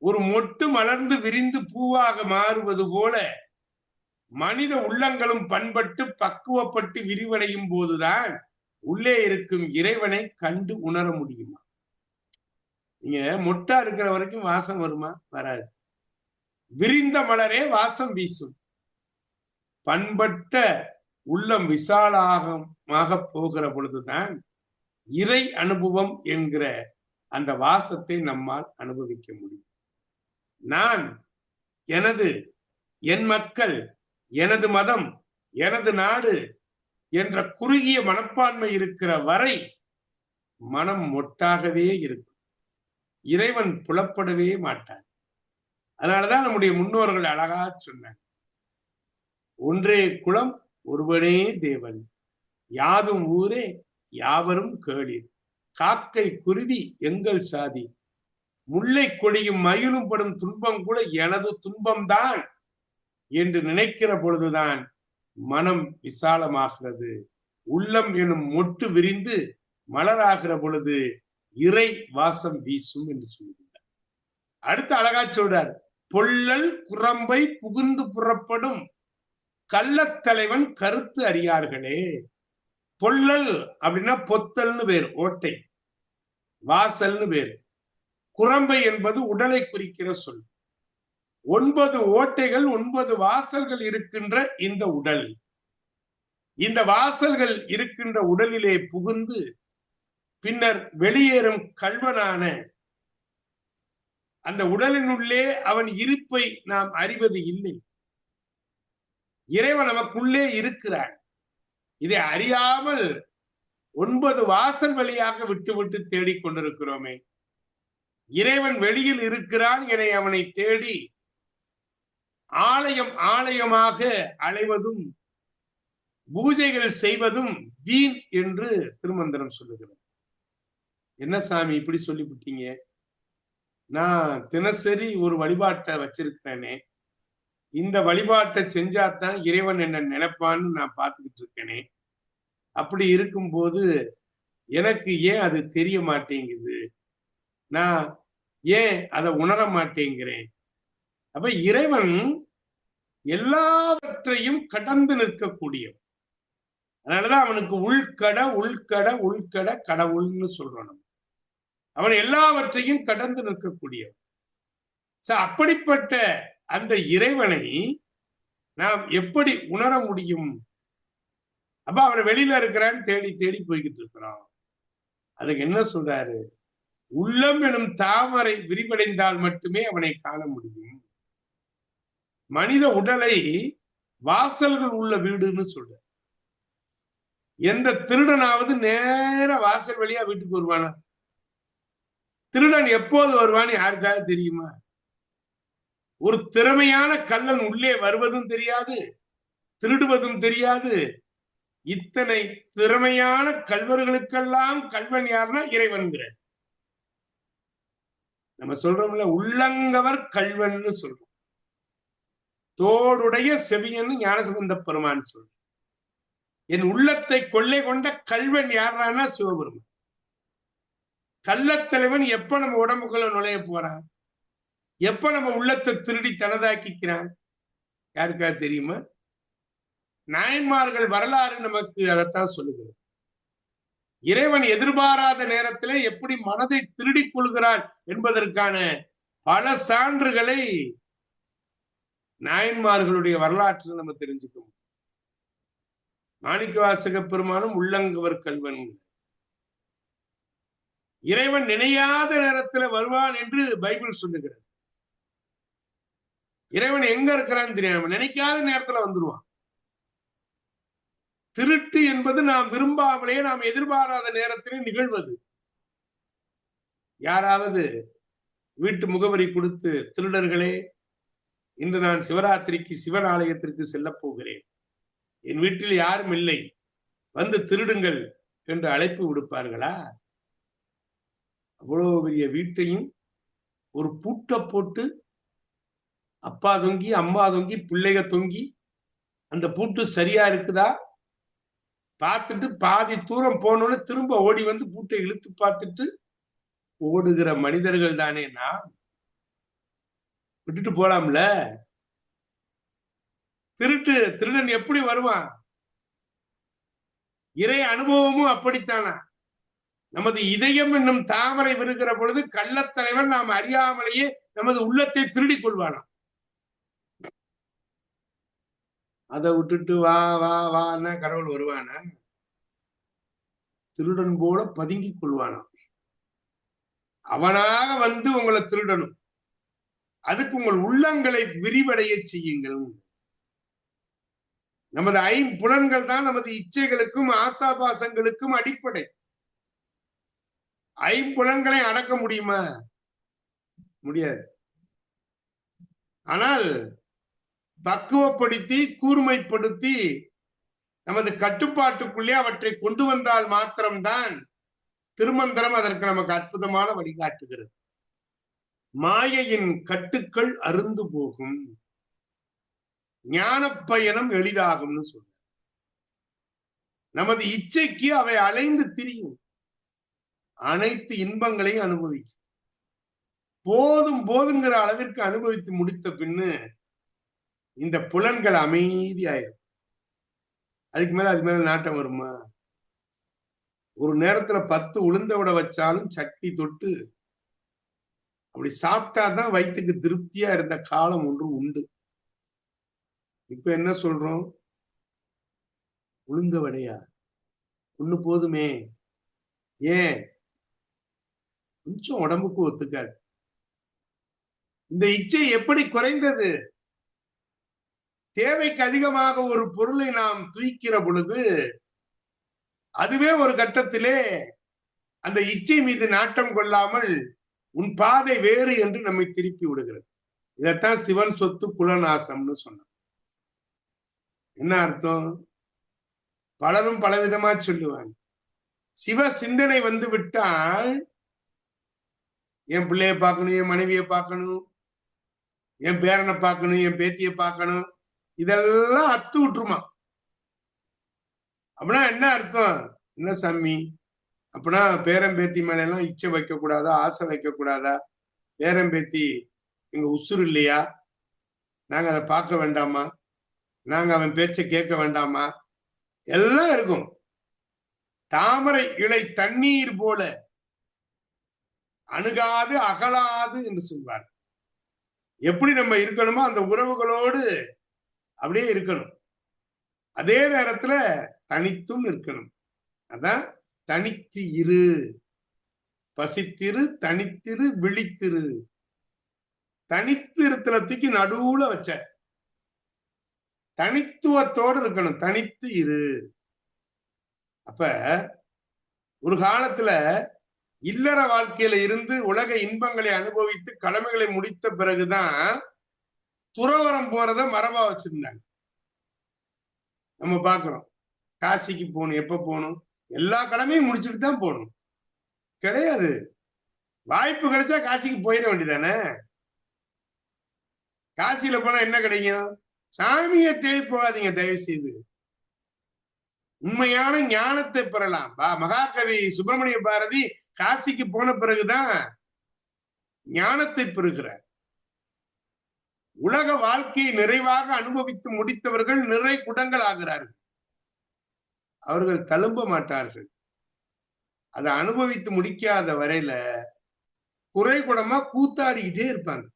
ஒரு மொட்டு மலர்ந்து விரிந்து பூவாக மாறுவது போல மனித உள்ளங்களும் பண்பட்டு பக்குவப்பட்டு விரிவடையும் போதுதான் உள்ளே இருக்கும் இறைவனை கண்டு உணர முடியுமா? நீங்க மொட்டா இருக்கிற வரைக்கும் வாசம் வருமா? வராது. விரிந்த மலரே வாசம் வீசும். பண்பட்ட உள்ளம் விசாலாக போகிற பொழுதுதான் இறை அனுபவம் என்கிற அந்த வாசத்தை நம்மால் அனுபவிக்க முடியும். நான், எனது, என் மக்கள், எனது மதம், எனது நாடு என்ற குறுகிய மனப்பான்மை இருக்கிற வரை மனம் மொட்டாகவே இருக்கும். இறைவன் புலப்படவே மாட்டான். அதனாலதான் நம்முடைய முன்னோர்கள் அழகா சொன்னாங்க, ஒன்றே குலம் ஒருவனே தேவன், யாதும் ஊரே யாவரும் கேளீர், காக்கை குருவி எங்கள் சாதி, முல்லை கொடியும் மயிலும் படும் துன்பம் கூட எனது துன்பம்தான் என்று நினைக்கிற பொழுதுதான் மனம் விசாலமாகிறது. உள்ளம் எனும் மொட்டு விரிந்து மலராகிற பொழுது இறை வாசம் வீசும் என்று சொல்கிறார். அடுத்து அழகா சொல்றார், பொல்லல் குரம்பை புகுந்து புறப்படும் கள்ளத்தலைவன் கருத்து அறியார்களே. பொல்லல் அப்படின்னா பொத்தல்னு பேர், ஓட்டை, வாசல்னு பேர். குரம்பை என்பது உடலை குறிக்கிற சொல். 9 ஓட்டைகள் 9 வாசல்கள் இருக்கின்ற இந்த உடல், இந்த வாசல்கள் இருக்கின்ற உடலிலே புகுந்து பின்னர் வெளியேறும் கள்வனான அந்த உடலினுள்ளே அவன் இருப்பை நாம் அறிவது இல்லை. இறைவன் நமக்குள்ளே இருக்கிறான். இதை அறியாமல் 9 வாசல் வழியாக விட்டு தேடிக்கொண்டிருக்கிறோமே. இறைவன் வெளியில் இருக்கிறான் என அவனை தேடி ஆலயம் ஆலயமாக அலைவதும் பூஜைகள் செய்வதும் வீண் என்று திருமந்திரம் சொல்லுகிறது. என்ன சாமி இப்படி சொல்லிவிட்டீங்க? நான் தினசரி ஒரு வழிபாட்டை வச்சிருக்கிறேனே, இந்த வழிபாட்டை செஞ்சாதான் இறைவன் என்ன நினைப்பான்னு நான் பார்த்துக்கிட்டு இருக்கேனே. அப்படி இருக்கும்போது எனக்கு ஏன் அது தெரிய மாட்டேங்குது? நான் ஏன் அதை உணர மாட்டேங்கிறேன்? அப்ப இறைவன் எல்லாவற்றையும் கடந்து நிற்கக்கூடியவன். அதனாலதான் அவனுக்கு உள்கட உள்கட உள்கட கடவுள்னு சொல்றோம். நம்ம அவன் எல்லாவற்றையும் கடந்து நிற்கக்கூடியவன். அப்படிப்பட்ட அந்த இறைவனை நாம் எப்படி உணர முடியும்? அப்ப அவன் வெளியில இருக்கிறான்னு தேடி தேடி போய்கிட்டு இருக்கிறான். அதுக்கு என்ன சொல்றாரு? உள்ளம் எனும் தாமரை விரிவடைந்தால் மட்டுமே அவனை காண முடியும். மனித உடலை வாசல்கள் உள்ள வீடுன்னு சொல்ற. எந்த திருடனாவது நேர வாசல் வழியா வீட்டுக்கு வருவானா? திருடன் எப்போது வருவான்னு யாருக்காவது தெரியுமா? ஒரு திறமையான கள்ளன் உள்ளே வருவதும் தெரியாது, திருடுவதும் தெரியாது. இத்தனை திறமையான கல்வர்களுக்கெல்லாம் கல்வன் யாருன்னா இறைவன்கிற. நம்ம சொல்றோம்ல, உள்ளங்கவர் கல்வன்னு சொல்றோம். தோடுடைய செவியன்னு ஞானசம்பந்த பெருமான் சொல்ற. என் உள்ளத்தை கொள்ளை கொண்ட கல்வன் யாரானா சிவபெருமான். கள்ளத்தலைவன் எப்ப நம்ம உடம்புக்குள்ள நுழைய போறான்? எப்ப நம்ம உள்ளத்தை திருடி தனதாக்கிக்கிறான்? யாருக்கா தெரியுமா? நாயன்மார்கள் வரலாறு நமக்கு அதைத்தான் சொல்லுகிறது. இறைவன் எதிர்பாராத நேரத்திலே எப்படி மனதை திருடிக் கொள்கிறான் என்பதற்கான பல சான்றுகளை நாயன்மார்களுடைய வரலாற்றில் நம்ம தெரிஞ்சுக்கணும். மாணிக்கவாசக பெருமானும் உள்ளங்கவர் கல்வன். இறைவன் நினையாத நேரத்தில் வருவான் என்று பைபிள் சொல்லுகிறது. இறைவன் எங்க இருக்கிறான்னு தெரியாம நினைக்காத நேரத்துல வந்துருவான். திருட்டு என்பது நாம் விரும்பாமலே நாம் எதிர்பாராத நேரத்திலே நிகழ்வது. யாராவது வீட்டு முகவரி கொடுத்து, திருடர்களே, இன்று நான் சிவராத்திரிக்கு சிவன் ஆலயத்திற்கு செல்ல போகிறேன், என் வீட்டில் யாரும் இல்லை, வந்து திருடுங்கள் என்று அழைப்பு விடுப்பார்களா? அவ்வளவு பெரிய வீட்டையும் ஒரு பூட்டை போட்டு, அப்பா தொங்கி அம்மா தொங்கி பிள்ளைக தொங்கி, அந்த பூட்டு சரியா இருக்குதா பார்த்துட்டு பாதி தூரம் போனோன்னு திரும்ப ஓடி வந்து பூட்டை இழுத்து பார்த்துட்டு ஓடுகிற மனிதர்கள் தானே நான். விட்டுட்டு போலாம்ல. திருடன் எப்படி வருவான்? இறை அனுபவமும் அப்படித்தானா? நமது இதயம் என்னும் தாமரை விருகிற பொழுது கள்ளத்தலைவன் நாம் அறியாமலேயே நமது உள்ளத்தை திருடிக் கொள்வானாம். அதை விட்டுட்டு வா வா வான்னா கடவுள் வருவானா? திருடன் போல பதுங்கிக் கொள்வானாம். அவனாக வந்து உங்களை திருடணும். அதுக்கு உங்கள் உள்ளங்களை விரிவடைய செய்யுங்கள். நமது ஐம்புலன்கள் தான் நமது இச்சைகளுக்கும் ஆசாபாசங்களுக்கும் அடிப்படை. ஐம்புலன்களை அடக்க முடியுமா? முடியாது. ஆனால் பக்குவப்படுத்தி கூர்மைப்படுத்தி நமது கட்டுப்பாட்டுக்குள்ளே அவற்றை கொண்டு வந்தால் மாத்திரம்தான் திருமந்திரம் அதற்கு நமக்கு அற்புதமான வழிகாட்டுகிறது. மாயையின் கட்டுக்கள் அருந்து போகும், ஞான பயணம் எளிதாகும்னு சொல்ற. நமது இச்சைக்கு அவை அலைந்து திரியும், அனைத்து இன்பங்களையும் அனுபவிக்கும். போதும் போதுங்கிற அளவிற்கு அனுபவித்து முடித்த பின்னு இந்த புலன்கள் அமைதியாயிரும். அதுக்கு மேல நாட்டம் வருமா? ஒரு நேரத்துல 10 உளுந்த விட வச்சாலும் சட்னி தொட்டு அப்படி சாப்பிட்டாதான் வயிற்றுக்கு திருப்தியா இருந்த காலம் ஒன்று உண்டு. இப்ப என்ன சொல்றோம்? உளுந்த வடையா? ஒண்ணு போதுமே. ஏன்? கொஞ்சம் உடம்புக்கு ஒத்துக்காது. இந்த இச்சை எப்படி குறைந்தது? தேவைக்கு அதிகமாக ஒரு பொருளை நாம் தூய்க்கிற பொழுது அதுவே ஒரு கட்டத்திலே அந்த இச்சை மீது நாட்டம் கொள்ளாமல் உன் பாதை வேறு என்று நம்மை திருப்பி விடுகிறது. இதத்தான் சிவன் சொத்து குலநாசம்னு சொன்னான். என்ன அர்த்தம்? பலரும் பலவிதமா சொல்லுவாங்க. சிவ சிந்தனை வந்து விட்டால் என் பிள்ளைய பார்க்கணும், என் மனைவியை பார்க்கணும், என் பேரனை பார்க்கணும், என் பேத்திய பார்க்கணும், இதெல்லாம் அத்து விட்டுருமா. அப்படின்னா என்ன அர்த்தம்? என்ன சாமி அப்படின்னா பேரன் பேத்தி மேல எல்லாம் இச்சை வைக்க கூடாதா, ஆசை வைக்க கூடாதா? பேரன் பேத்தி எங்க உசுறு இல்லையா? நாங்க அதை பார்க்க வேண்டாமா? நாங்க அவன் பேச்சை கேட்க வேண்டாமா? எல்லாம் இருக்கும். தாமரை இலை தண்ணீர் போல அணுகாது அகலாது என்று சொல்வார். எப்படி நம்ம இருக்கணுமோ அந்த உறவுகளோடு அப்படியே இருக்கணும். அதே நேரத்துல தனித்தும் இருக்கணும். அதான் தனித்து இரு, பசித்திரு, தனித்திரு, விழித்திரு. தனித்து இருத்துல தூக்கி நடுவுல வச்ச, தனித்துவத்தோடு இருக்கணும். தனித்து இரு. அப்ப ஒரு காலத்துல இல்லற வாழ்க்கையில இருந்து உலக இன்பங்களை அனுபவித்து கடமைகளை முடித்த பிறகுதான் துறவரம் போறத மரபா வச்சிருந்தாங்க. நம்ம பாக்குறோம். காசிக்கு போகணும், எப்ப போகணும்? எல்லா கடமையும் முடிச்சுட்டு தான் போகணும் கிடையாது. வாய்ப்பு கிடைச்சா காசிக்கு போயிட வேண்டியதானே. காசியில போனா என்ன கிடைக்கும்? சாமியை தேடி போகாதீங்க தயவு செய்து. உண்மையான ஞானத்தை பெறலாம். மகாகவி சுப்பிரமணிய பாரதி காசிக்கு போன பிறகுதான் ஞானத்தை பெறுகிறார். உலக வாழ்க்கையை நிறைவாக அனுபவித்து முடித்தவர்கள் நிறை குடங்கள் ஆகிறார்கள். அவர்கள் தழும்ப மாட்டார்கள். அதை அனுபவித்து முடிக்காத வரையில குறை குடமா கூத்தாடிக்கிட்டே இருப்பாங்க.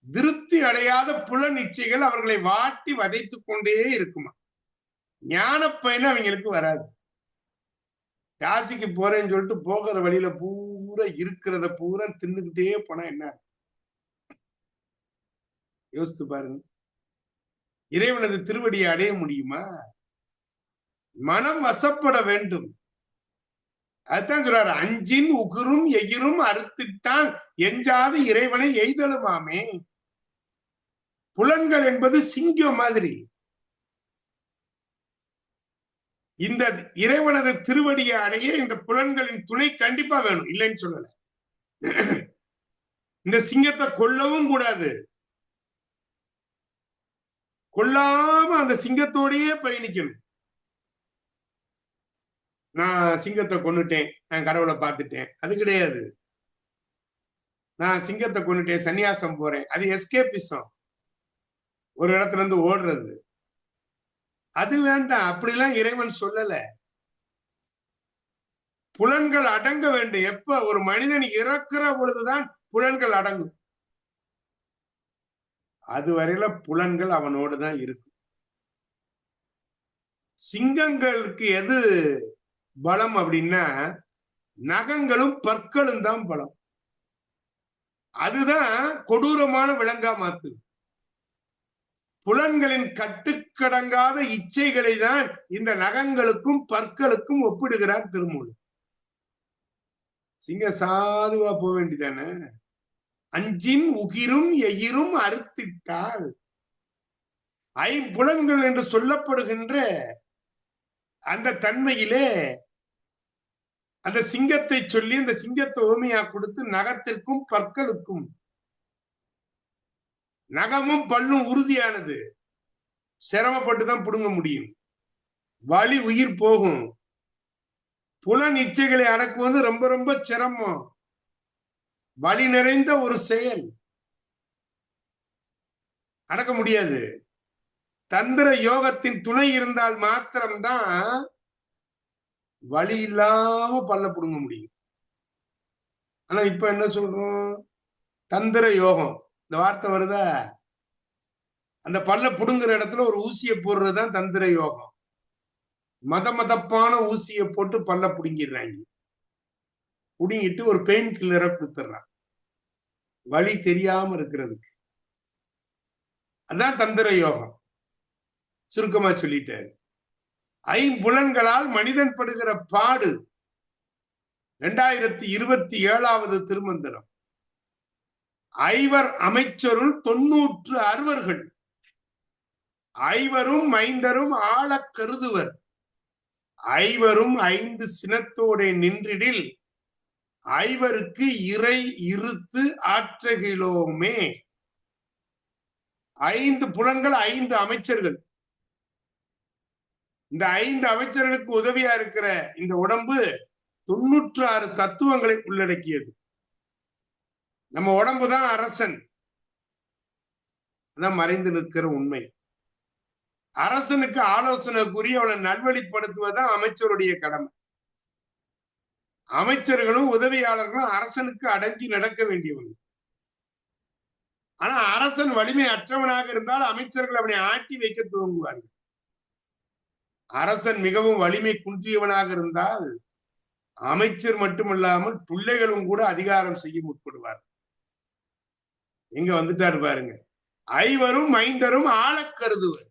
திருப்தி அடையாத புல நிச்சயங்கள் அவர்களை வாட்டி வதைத்துக் கொண்டே இருக்குமா. ஞான பயணம் அவங்களுக்கு வராது. காசிக்கு போறேன்னு சொல்லிட்டு போகிற வழியில பூரா இருக்கிறத பூரா தின்னுக்கிட்டே போனா என்ன? யோசித்து பாருங்க. இறைவனது திருவடியை அடைய முடியுமா? மனம் வசப்பட வேண்டும். அதுதான் சொல்றாரு, அஞ்சின் உகுரும் எகிரும் அறுத்திட்டான் எஞ்சாது இறைவனை எய்தலுமாமே. புலன்கள் என்பது சிங்கம் மாதிரி. இந்த இறைவனது திருவடியை அடைய இந்த புலன்களின் துணை கண்டிப்பா வேணும், இல்லைன்னு சொல்லல. இந்த சிங்கத்தை கொல்லவும் கூடாது. கொல்லாம அந்த சிங்கத்தோடயே பயணிக்கணும். நான் சிங்கத்தை கொன்னுட்டேன், நான் கடவுளை பார்த்துட்டேன், அது கிடையாது. நான் சிங்கத்தை கொன்னுட்டேன், சன்னியாசம் போறேன், அது எஸ்கேபிசம், ஒரு இடத்துல இருந்து ஓடுறது. அது வேண்டாம். அப்படிலாம் இறைவன் சொல்லல. புலன்கள் அடங்க வேண்டும். எப்ப ஒரு மனிதன் இறக்குற பொழுதுதான் புலன்கள் அடங்கும். அதுவரையில புலன்கள் அவனோடு தான் இருக்கும். சிங்கங்களுக்கு எது பலம் அப்படின்னா நகங்களும் பற்களும் தான் பலம். அதுதான் கொடூரமான விலங்கா மாத்து. புலன்களின் கட்டுக்கடங்காத இச்சைகளை தான் இந்த நகங்களுக்கும் பற்களுக்கும் ஒப்பிடுகிறார் திருமூலர். சிங்க சாதுவா போக வேண்டியதானே. அஞ்சின் உகிரும் எயிரும் அறுத்திட்டால், ஐம்புலன்கள் என்று சொல்லப்படுகின்ற அந்த தன்மையிலே அந்த சிங்கத்தை சொல்லி அந்த சிங்கத்தை ஓமையா கொடுத்து நகத்திற்கும் பற்களுக்கும், நகமும் பல்லும் உறுதியானது, சிரமப்பட்டுதான் புடுங்க முடியும், வலி உயிர் போகும். புலன் இச்சைகளை அடக்குவது ரொம்ப ரொம்ப சிரமம், வலி நிறைந்த ஒரு செயல், அடக்க முடியாது. தந்திர யோகத்தின் துணை இருந்தால் மாத்திரம்தான் வலி இல்லாம பல்ல புடுங்க முடியும். ஆனா இப்ப என்ன சொல்றோம்? தந்திர யோகம், இந்த வார்த்தை வருதா? அந்த பல்ல புடுங்குற இடத்துல ஒரு ஊசியை போடுறதுதான் தந்திர யோகம். மதப்பான ஊசியை போட்டு பல்ல புடுங்கிடுறாங்க. புடுங்கிட்டு ஒரு பெயின் கில்லரை கொடுத்துடுறான் வலி தெரியாம இருக்கிறதுக்கு. அதான் தந்திர யோகம். சுருக்கமா சொல்லிட்டாரு. ஐம்புலன்களால் மனிதன் படுகிற பாடு. 2027வது திருமந்திரம். ஐவர் அமைச்சருள் 96 ஐவரும் மைந்தரும் ஆள கருதுவர், ஐவரும் 5 சினத்தோட நின்றிடில் ஐவருக்கு இறை இருத்து ஆற்றுகிலோமே. 5 புலன்கள், 5 அமைச்சர்கள். இந்த 5 அமைச்சர்களுக்கு உதவியா இருக்கிற இந்த உடம்பு 96 தத்துவங்களை உள்ளடக்கியது. நம்ம உடம்புதான் அரசன். அதான் மறைந்து நிற்கிற உண்மை. அரசனுக்கு ஆலோசனை கூறி அவனை நல்வழிப்படுத்துவதுதான் அமைச்சருடைய கடமை. அமைச்சர்களும் உதவியாளர்களும் அரசனுக்கு அடங்கி நடக்க வேண்டியவங்க. ஆனா அரசன் வலிமை அற்றவனாக இருந்தால் அமைச்சர்கள் அவனை ஆட்டி வைக்க துவங்குவார்கள். அரசன் மிகவும் வலிமை குன்றியவனாக இருந்தால் அமைச்சர் மட்டுமல்லாமல் பிள்ளைகளும் கூட அதிகாரம் செய்ய முற்படுவார். எங்க வந்துட்டாரு பாருங்க. ஐவரும் மைந்தரும் ஆள கருதுவர்.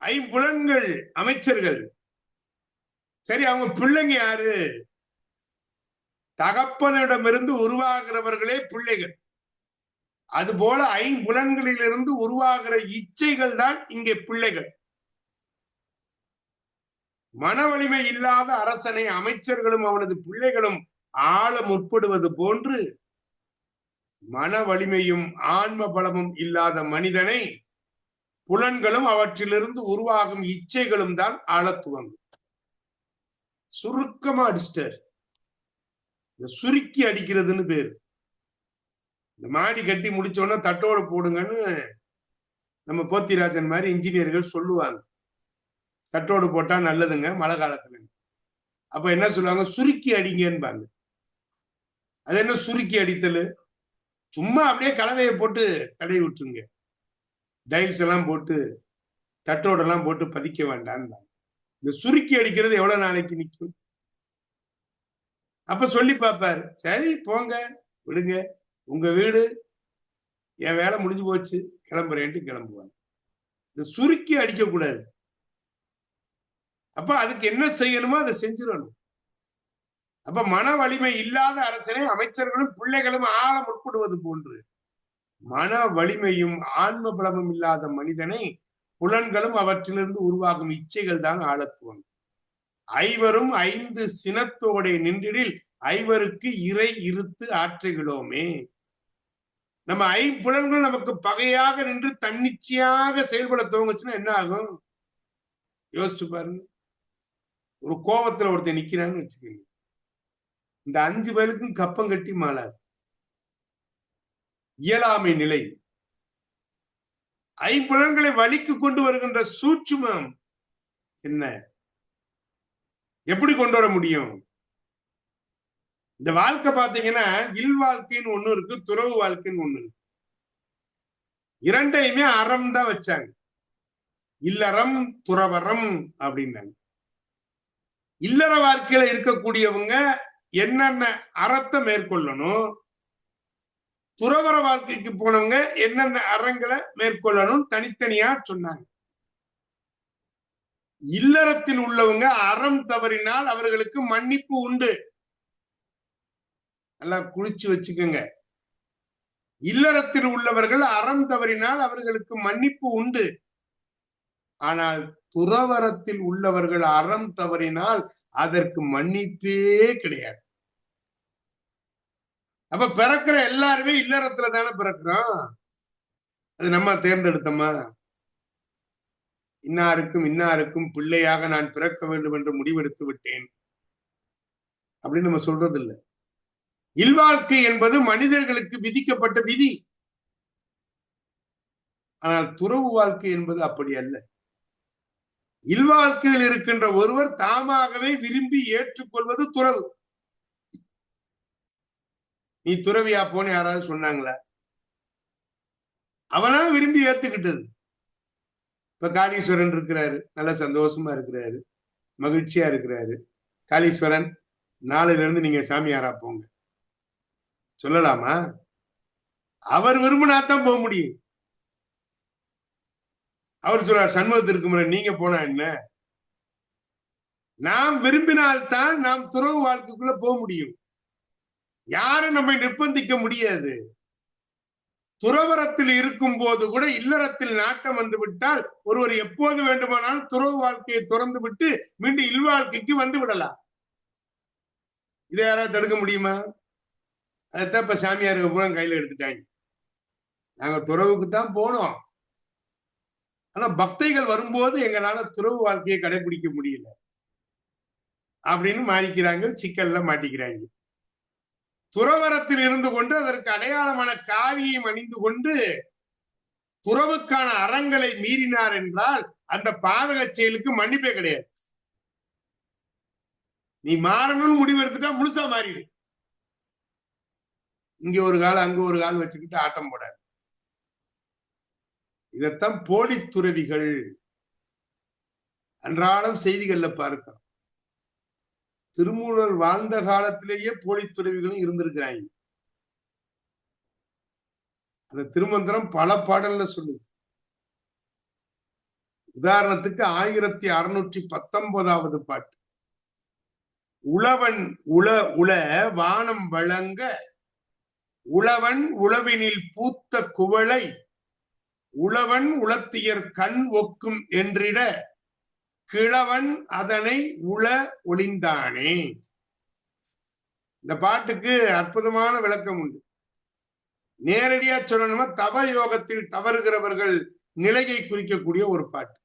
ஐம்புலன்கள் அமைச்சர்கள். சரி, அவங்க பிள்ளைங்க யாரு? தகப்பனிடமிருந்து உருவாகிறவர்களே பிள்ளைகள். அதுபோல ஐம்புலன்களிலிருந்து உருவாகிற இச்சைகள் தான் இங்கே பிள்ளைகள். மன வலிமை இல்லாத அரசனை அமைச்சர்களும் அவனது பிள்ளைகளும் ஆள முற்படுவது போன்று மன வலிமையும் ஆன்ம பலமும் இல்லாத மனிதனை புலன்களும் அவற்றிலிருந்து உருவாகும் இச்சைகளும் தான் ஆளத்துவம். சுருக்கமா அடிச்சிட்டார். இந்த சுருக்கி அடிக்கிறதுன்னு பேரு. இந்த மாடி கட்டி முடிச்சோன்னா தட்டோட போடுங்கன்னு நம்ம போத்திராஜன் மாதிரி இன்ஜினியர்கள் சொல்லுவாங்க. தட்டோடு போட்டா நல்லதுங்க மழை காலத்துல. அப்ப என்ன சொல்லுவாங்க? சுருக்கி அடிங்கன்னு. அது என்ன சுருக்கி அடித்தல்? சும்மா அப்படியே கலவையை போட்டு தடவி விட்டுருங்க. டைல்ஸ் எல்லாம் போட்டு தட்டோடெல்லாம் போட்டு பதிக்க வேண்டாம். இந்த சுருக்கி அடிக்கிறது எவ்வளவு நாளைக்கு நிற்கும்? அப்ப சொல்லி பார்ப்பாரு. சரி போங்க விடுங்க, உங்க வீடு, என் வேலை முடிஞ்சு போச்சு, கிளம்புறேன்ட்டு கிளம்புவாங்க. இந்த சுருக்கி அடிக்க கூடாது. அப்ப அதுக்கு என்ன செய்யணுமோ அதை செஞ்சிடணும். அப்ப மன வலிமை இல்லாத அரசனை அமைச்சர்களும் பிள்ளைகளும் ஆள முற்படுவது போன்று மன வலிமையும் ஆன்ம பலமும் இல்லாத மனிதனை புலன்களும் அவற்றிலிருந்து உருவாகும் இச்சைகள் தான் ஆளத்துவம். ஐவரும் 5 சினத்தோட நின்றிடில் ஐவருக்கு இறை இருத்து ஆற்றுகிலோமே. நம்ம ஐம்புலன்கள் நமக்கு பகையாக நின்று தன்னிச்சையாக செயல்பட துவங்குச்சுன்னா என்ன ஆகும்? யோசிச்சு பாருங்க. ஒரு கோபத்துல ஒருத்தர் நிக்கிறான்னு வச்சுக்கோங்க. இந்த 5 பேருக்கும் கப்பம் கட்டி மாளாது. இயலாமை நிலை. ஐம்புலன்களை வழிக்கு கொண்டு வருகின்ற சூட்சுமம் என்ன? எப்படி கொண்டு வர முடியும்? இந்த வாழ்க்கை பாத்தீங்கன்னா இல் வாழ்க்கைன்னு ஒண்ணு இருக்கு, துறவு வாழ்க்கைன்னு ஒண்ணு இருக்கு. இரண்டையுமே அறம் தான் வச்சாங்க. இல்லறம் துறவரம் அப்படின்னாங்க. இல்லற வாழ்க்கையில இருக்கக்கூடியவங்க என்னென்ன அறத்தை மேற்கொள்ளணும், துறவர வாழ்க்கைக்கு போனவங்க என்னென்ன அறங்களை மேற்கொள்ளணும் தனித்தனியா சொன்னாங்க. இல்லறத்தில் உள்ளவங்க அறம் தவறினால் அவர்களுக்கு மன்னிப்பு உண்டு. நல்லா குளிச்சு வச்சுக்கோங்க. இல்லறத்தில் உள்ளவர்கள் அறம் தவறினால் அவர்களுக்கு மன்னிப்பு உண்டு. ஆனால் துறவரத்தில் உள்ளவர்கள் அறம் தவறினால் அதற்கு மன்னிப்பே கிடையாது. அப்ப பிறக்கிற எல்லாருமே இல்லறத்துல தானே பிறக்கிறோம். அது நம்ம தேர்ந்தெடுத்தோமா? இன்னாருக்கும் இன்னாருக்கும் பிள்ளையாக நான் பிறக்க வேண்டும் என்று முடிவெடுத்து விட்டேன் அப்படின்னு நம்ம சொல்றது இல்லை. இல்வாழ்க்கை என்பது மனிதர்களுக்கு விதிக்கப்பட்ட விதி. ஆனால் துறவு வாழ்க்கை என்பது அப்படி அல்ல. இல்வாழ்க்கையில் இருக்கின்ற ஒருவர் தாமாகவே விரும்பி ஏற்றுக்கொள்வது துறவு. நீ துறவியா போன்னு யாராவது சொன்னாங்களா? அவனா விரும்பி ஏத்துக்கிட்டது. இப்ப காளீஸ்வரன் இருக்கிறாரு, நல்ல சந்தோஷமா இருக்கிறாரு, மகிழ்ச்சியா இருக்கிறாரு. காளீஸ்வரன், நாளையில இருந்து நீங்க சாமியாரா போங்க சொல்லலாமா? அவர் விரும்பினாத்தான் போக முடியும். அவர் சொல்றார், சண்முகத்திற்கு முறை நீங்க போனா என்ன? நாம் விரும்பினால்தான் நாம் துறவு வாழ்க்கைக்குள்ள போக முடியும். யாரும் நம்மை நிர்பந்திக்க முடியாது. துறவரத்தில் இருக்கும் போது கூட இல்லறத்தில் நாட்டம் வந்து விட்டால் ஒருவர் எப்போது வேண்டுமானாலும் துறவு வாழ்க்கையை துறந்து விட்டு மீண்டும் இல்வாழ்க்கைக்கு வந்து விடலாம். இதை யாராவது தடுக்க முடியுமா? அதைத்தான் இப்ப சாமியாருக்கு பூரா கையில எடுத்துட்டாங்க. நாங்க துறவுக்கு தான் போனோம், ஆனா பக்தைகள் வரும்போது எங்களால துறவு வாழ்க்கையை கடைபிடிக்க முடியல அப்படின்னு மாறிக்கிறாங்க, சிக்கல்ல மாட்டிக்கிறாங்க. துறவரத்தில் இருந்து கொண்டு அதற்கு அடையாளமான காவியை அணிந்து கொண்டு துறவுக்கான அறங்களை மீறினார் என்றால் அந்த பாதக செயலுக்கு மன்னிப்பே கிடையாது. நீ மாறணும்னு முடிவு எடுத்துட்டா முழுசா மாறிடு. இங்க ஒரு கால் அங்க ஒரு கால் வச்சுக்கிட்டு ஆட்டம் போடாது. இதத்தான் போலி துறவிகள் அன்றாடம் செய்திகள்ல பார்க்கிறோம். திருமூலர் வாழ்ந்த காலத்திலேயே போலி துறவிகளும் இருந்திருக்கிறாங்க. அந்த திருமந்திரம் பல பாடல்ல சொல்லுது. உதாரணத்துக்கு 1619 பாட்டு, உழவன் உள உள வானம் வழங்க உழவன் உழவினில் பூத்த குவளை உழவன் உளத்தியர் கண் ஒக்கும் என்றிட கிழவன் அதனை உள ஒளிந்தானே. இந்த பாட்டுக்கு அற்புதமான விளக்கம் உண்டு. நேரடியா சொல்லணுமா, தவ யோகத்தில் தவறுகிறவர்கள் நிலையை குறிக்கக்கூடிய ஒரு பாட்டு.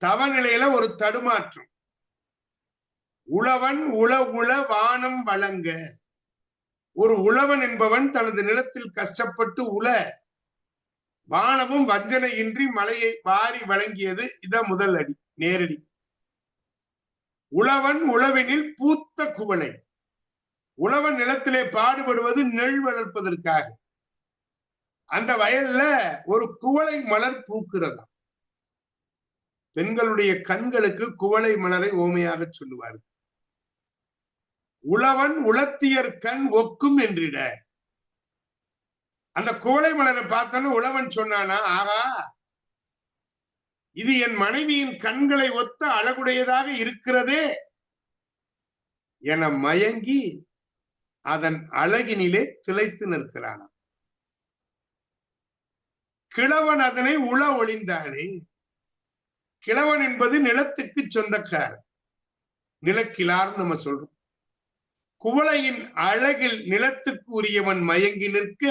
தவ நிலையில ஒரு தடுமாற்றம். உழவன் உள உள வானம் வழங்க, ஒரு உழவன் என்பவன் தனது நிலத்தில் கஷ்டப்பட்டு உழ வானமும் வஞ்சனையின்றி மலையை வாரி வழங்கியது. இதான் முதல் அடி, நேரடி. உழவன் உழவினில் பூத்த குவளை, உழவன் நிலத்திலே பாடுபடுவது நெல் வளர்ப்பதற்காக. அந்த வயல்ல ஒரு குவளை மலர் பூக்கிறதா. பெண்களுடைய கண்களுக்கு குவளை மலரை ஓமையாக சொல்லுவார்கள். உழவன் உளத்தியர் கண் ஒக்கும் என்றிட, அந்த குவளை மலரை பார்த்தோன்னு உழவன் சொன்னானா, ஆகா இது என் மனைவியின் கண்களை ஒத்த அழகுடையதாக இருக்கிறதே என மயங்கி அதன் அழகினிலே திளைத்து நிற்கிறான். கிழவன் அதனை உள ஒளிந்தானே. கிழவன் என்பது நிலத்துக்கு சொந்தக்காரன், நிலக்கிழார் நம்ம சொல்றோம். குவளையின் அழகில் நிலத்துக்கு உரியவன் மயங்கி நிற்க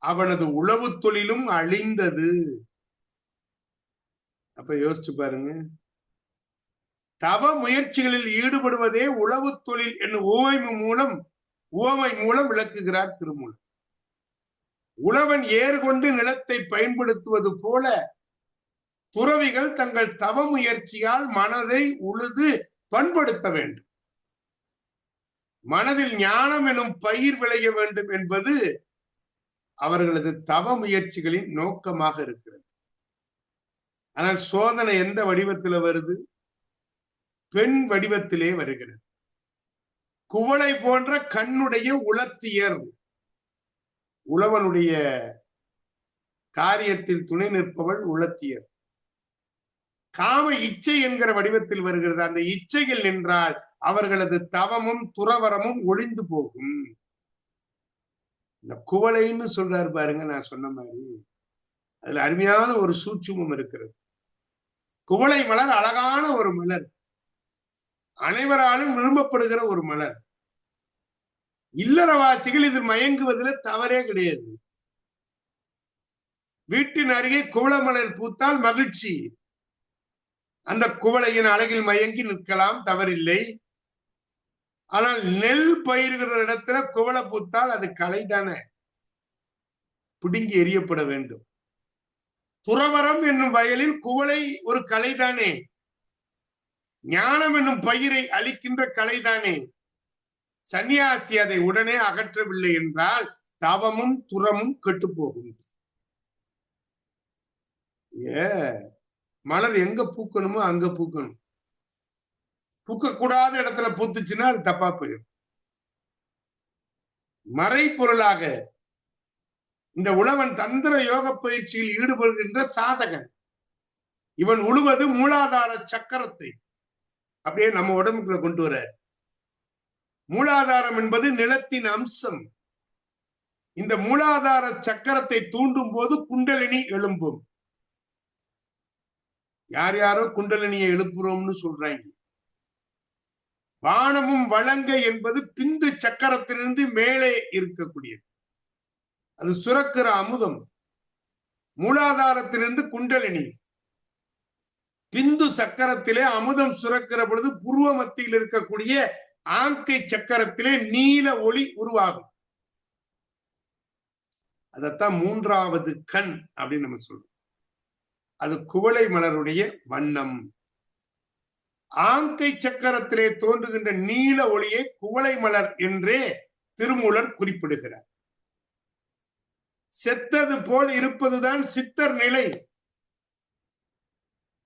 அவனது உழவு தொழிலும் அழிந்தது. அப்ப யோசிச்சு பாருங்க, தவ முயற்சிகளில் ஈடுபடுவதே உழவு தொழில் என்னும் உவமை மூலம் விளக்குகிறார் திருமூலர். உழவன் ஏர் கொண்டு நிலத்தை பயன்படுத்துவது போல துறவிகள் தங்கள் தவ முயற்சியால் மனதை உழுது பண்படுத்த வேண்டும். மனதில் ஞானம் எனும் பயிர் விளைய வேண்டும் என்பது அவர்களது தவ முயற்சிகளின் நோக்கமாக இருக்கிறது. ஆனால் சோதனை எந்த வடிவத்தில் வருது? பெண் வடிவத்திலே வருகிறது. குவளை போன்ற கண்ணுடைய உளத்தியர், உழவனுடைய காரியத்தில் துணை நிற்பவள் உளத்தியர். காம இச்சை என்கிற வடிவத்தில் வருகிறது. அந்த இச்சையில் நின்றால் அவர்களது தவமும் துறவரமும் ஒளிந்து போகும். இந்த குவளைன்னு சொல்றாரு பாருங்க, நான் சொன்ன மாதிரி அதுல அருமையான ஒரு சூட்சுமம் இருக்கிறது. குவளை மலர் அழகான ஒரு மலர், அனைவராலும் விரும்பப்படுகிற ஒரு மலர். இல்லறவாசிகள் இது மயங்குவதில் தவறே கிடையாது. வீட்டின் அருகே குவளை மலர் பூத்தால் மகிழ்ச்சி, அந்த குவளையின் அழகில் மயங்கி நிற்கலாம், தவறில்லை. ஆனால் நெல் பயிர்கிற இடத்துல குவளை பூத்தால் அது கலைதானே, பிடுங்கி எறியப்பட வேண்டும். துறவரம் என்னும் வயலில் குவளை ஒரு கலைதானே, ஞானம் என்னும் பயிரை அளிக்கின்ற கலைதானே. சன்னியாசி அதை உடனே அகற்றவில்லை என்றால் தவமும் துறமும் கெட்டுப்போகும். மலர் எங்க பூக்கணுமோ அங்க பூக்கணும். பூக்க கூடாத இடத்துல பூத்துச்சுன்னா அது தப்பா போயிடும். மறை பொருளாக இந்த உழவன் தந்திர யோக பயிற்சியில் ஈடுபடுகின்ற சாதகன். இவன் உழுவது மூலாதார சக்கரத்தை அப்படியே நம்ம உடம்புக்குள்ள கொண்டு வர. மூலாதாரம் என்பது நிலத்தின் அம்சம். இந்த மூலாதார சக்கரத்தை தூண்டும் போது குண்டலினி எழும்பும். யார் யாரோ குண்டலினியை எழுப்புறோம்னு சொல்றாங்க. வானமும் வழங்க என்பது பிந்து சக்கரத்திலிருந்து மேலே இருக்கக்கூடியது. அது சுரக்கிற அமுதம். மூலாதாரத்திலிருந்து குண்டலினி. பிந்து சக்கரத்திலே அமுதம் சுரக்கிற பொழுது புருவ மத்தியில் இருக்கக்கூடிய ஆங்கை சக்கரத்திலே நீல ஒளி உருவாகும். அதத்தான் மூன்றாவது கண் அப்படின்னு நம்ம சொல்றோம். அது குவளை மலருடைய வண்ணம். ஆங்கை சக்கரத்திலே தோன்றுகின்ற நீல ஒளியை குவளை மலர் என்றே திருமூலர் குறிப்பிடுகிறார். செத்தது போல் இருப்பதுதான் சித்தர் நிலை.